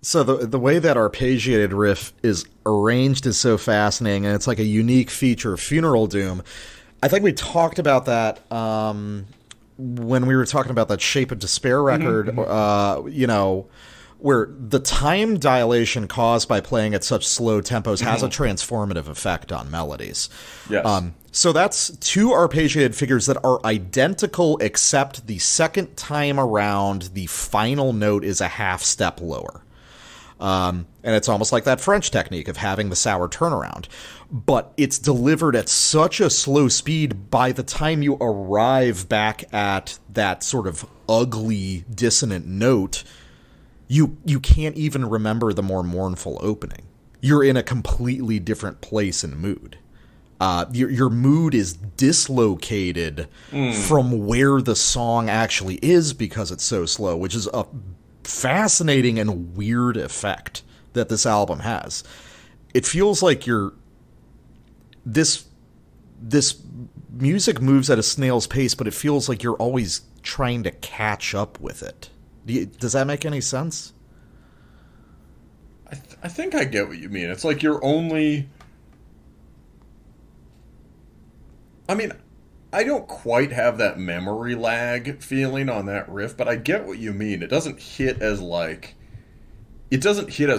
So the way that arpeggiated riff is arranged is so fascinating, and it's like a unique feature of Funeral Doom. I think we talked about that when we were talking about that Shape of Despair record, where the time dilation caused by playing at such slow tempos has a transformative effect on melodies. Yes. So that's two arpeggiated figures that are identical, except the second time around, the final note is a half step lower. And it's almost like that French technique of having the sour turnaround. But it's delivered at such a slow speed, by the time you arrive back at that sort of ugly, dissonant note, you can't even remember the more mournful opening. You're in a completely different place and mood. Your mood is dislocated from where the song actually is because it's so slow, which is a fascinating and weird effect that this album has. It feels like this music moves at a snail's pace, but it feels like you're always trying to catch up with it. Does that make any sense? I think I get what you mean. It's like you're only... I mean, I don't quite have that memory lag feeling on that riff, but I get what you mean. It doesn't hit as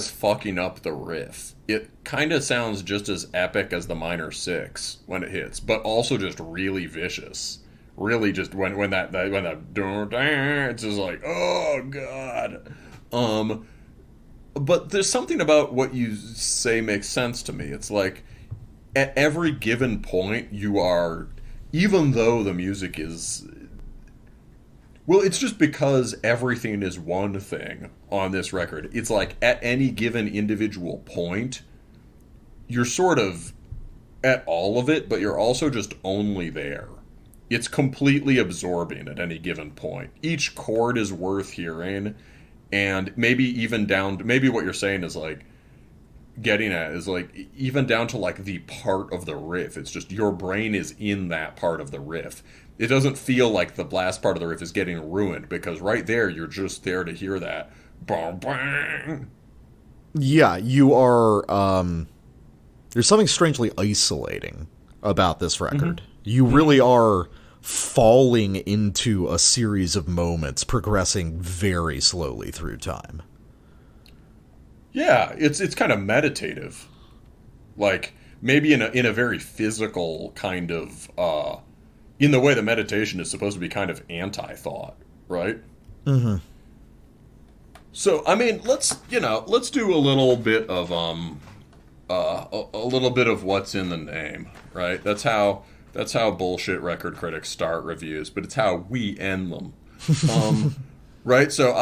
fucking up the riff. It kind of sounds just as epic as the minor six when it hits, but also just really vicious. Really just when that it's just like, oh god. But there's something about what you say makes sense to me. It's like at every given point you are, even though the music is, well, it's just because everything is one thing on this record. It's like at any given individual point, you're sort of at all of it, but you're also just only there. It's completely absorbing at any given point. Each chord is worth hearing, and maybe even down to, maybe what you're saying is like, getting at is like even down to like the part of the riff. It's just your brain is in that part of the riff. It doesn't feel like the last part of the riff is getting ruined, because right there you're just there to hear that bang, bang. Yeah, you are there's something strangely isolating about this record. You really are falling into a series of moments, progressing very slowly through time. Yeah, it's kind of meditative, like maybe in a very physical kind of in the way that meditation is supposed to be kind of anti-thought, right? Mm-hmm. So I mean, let's do a little bit of a little bit of what's in the name, right? That's how bullshit record critics start reviews, but it's how we end them. Right, so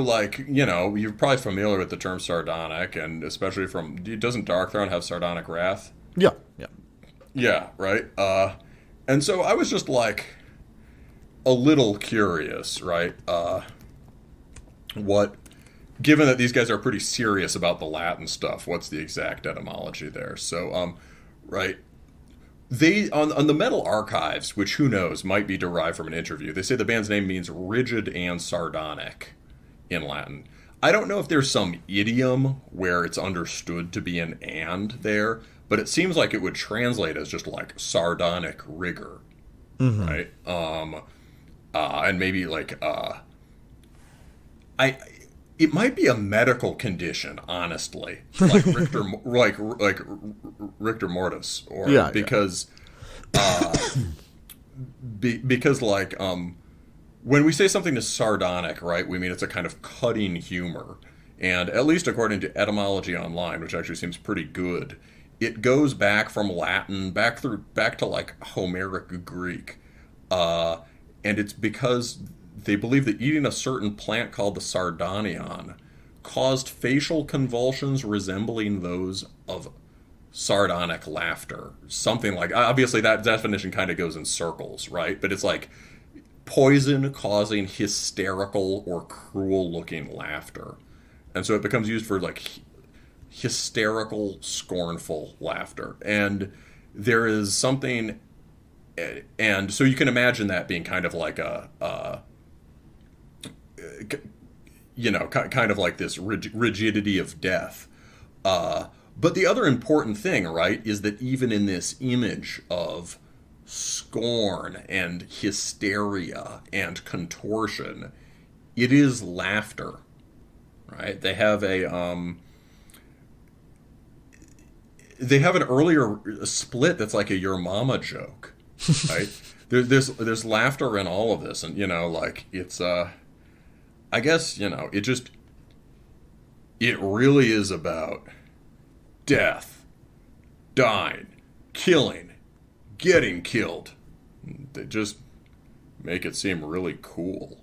like, you're probably familiar with the term sardonic, and especially doesn't Darkthrone have sardonic wrath? Yeah, right. And so I was just like a little curious, right? Given that these guys are pretty serious about the Latin stuff, what's the exact etymology there? So, right. They on the Metal Archives, which who knows might be derived from an interview, they say the band's name means rigid and sardonic in Latin. I don't know if there's some idiom where it's understood to be an and there, but it seems like it would translate as just like sardonic rigor, right? And maybe like it might be a medical condition, honestly, like Richter mortis, or because like when we say something is sardonic, right, we mean it's a kind of cutting humor, and at least according to Etymology Online, which actually seems pretty good, it goes back from Latin back to like Homeric Greek, and it's because they believe that eating a certain plant called the sardonion caused facial convulsions resembling those of sardonic laughter. Something like, obviously that definition kind of goes in circles, right? But it's like poison causing hysterical or cruel-looking laughter. And so it becomes used for like hysterical, scornful laughter. And there is something, and so you can imagine that being kind of like kind of like this rigidity of death. But the other important thing, right, is that even in this image of scorn and hysteria and contortion, it is laughter, right? They have an earlier split that's like a your mama joke, right? There's laughter in all of this, and it's I guess it really is about death, dying, killing, getting killed. They just make it seem really cool.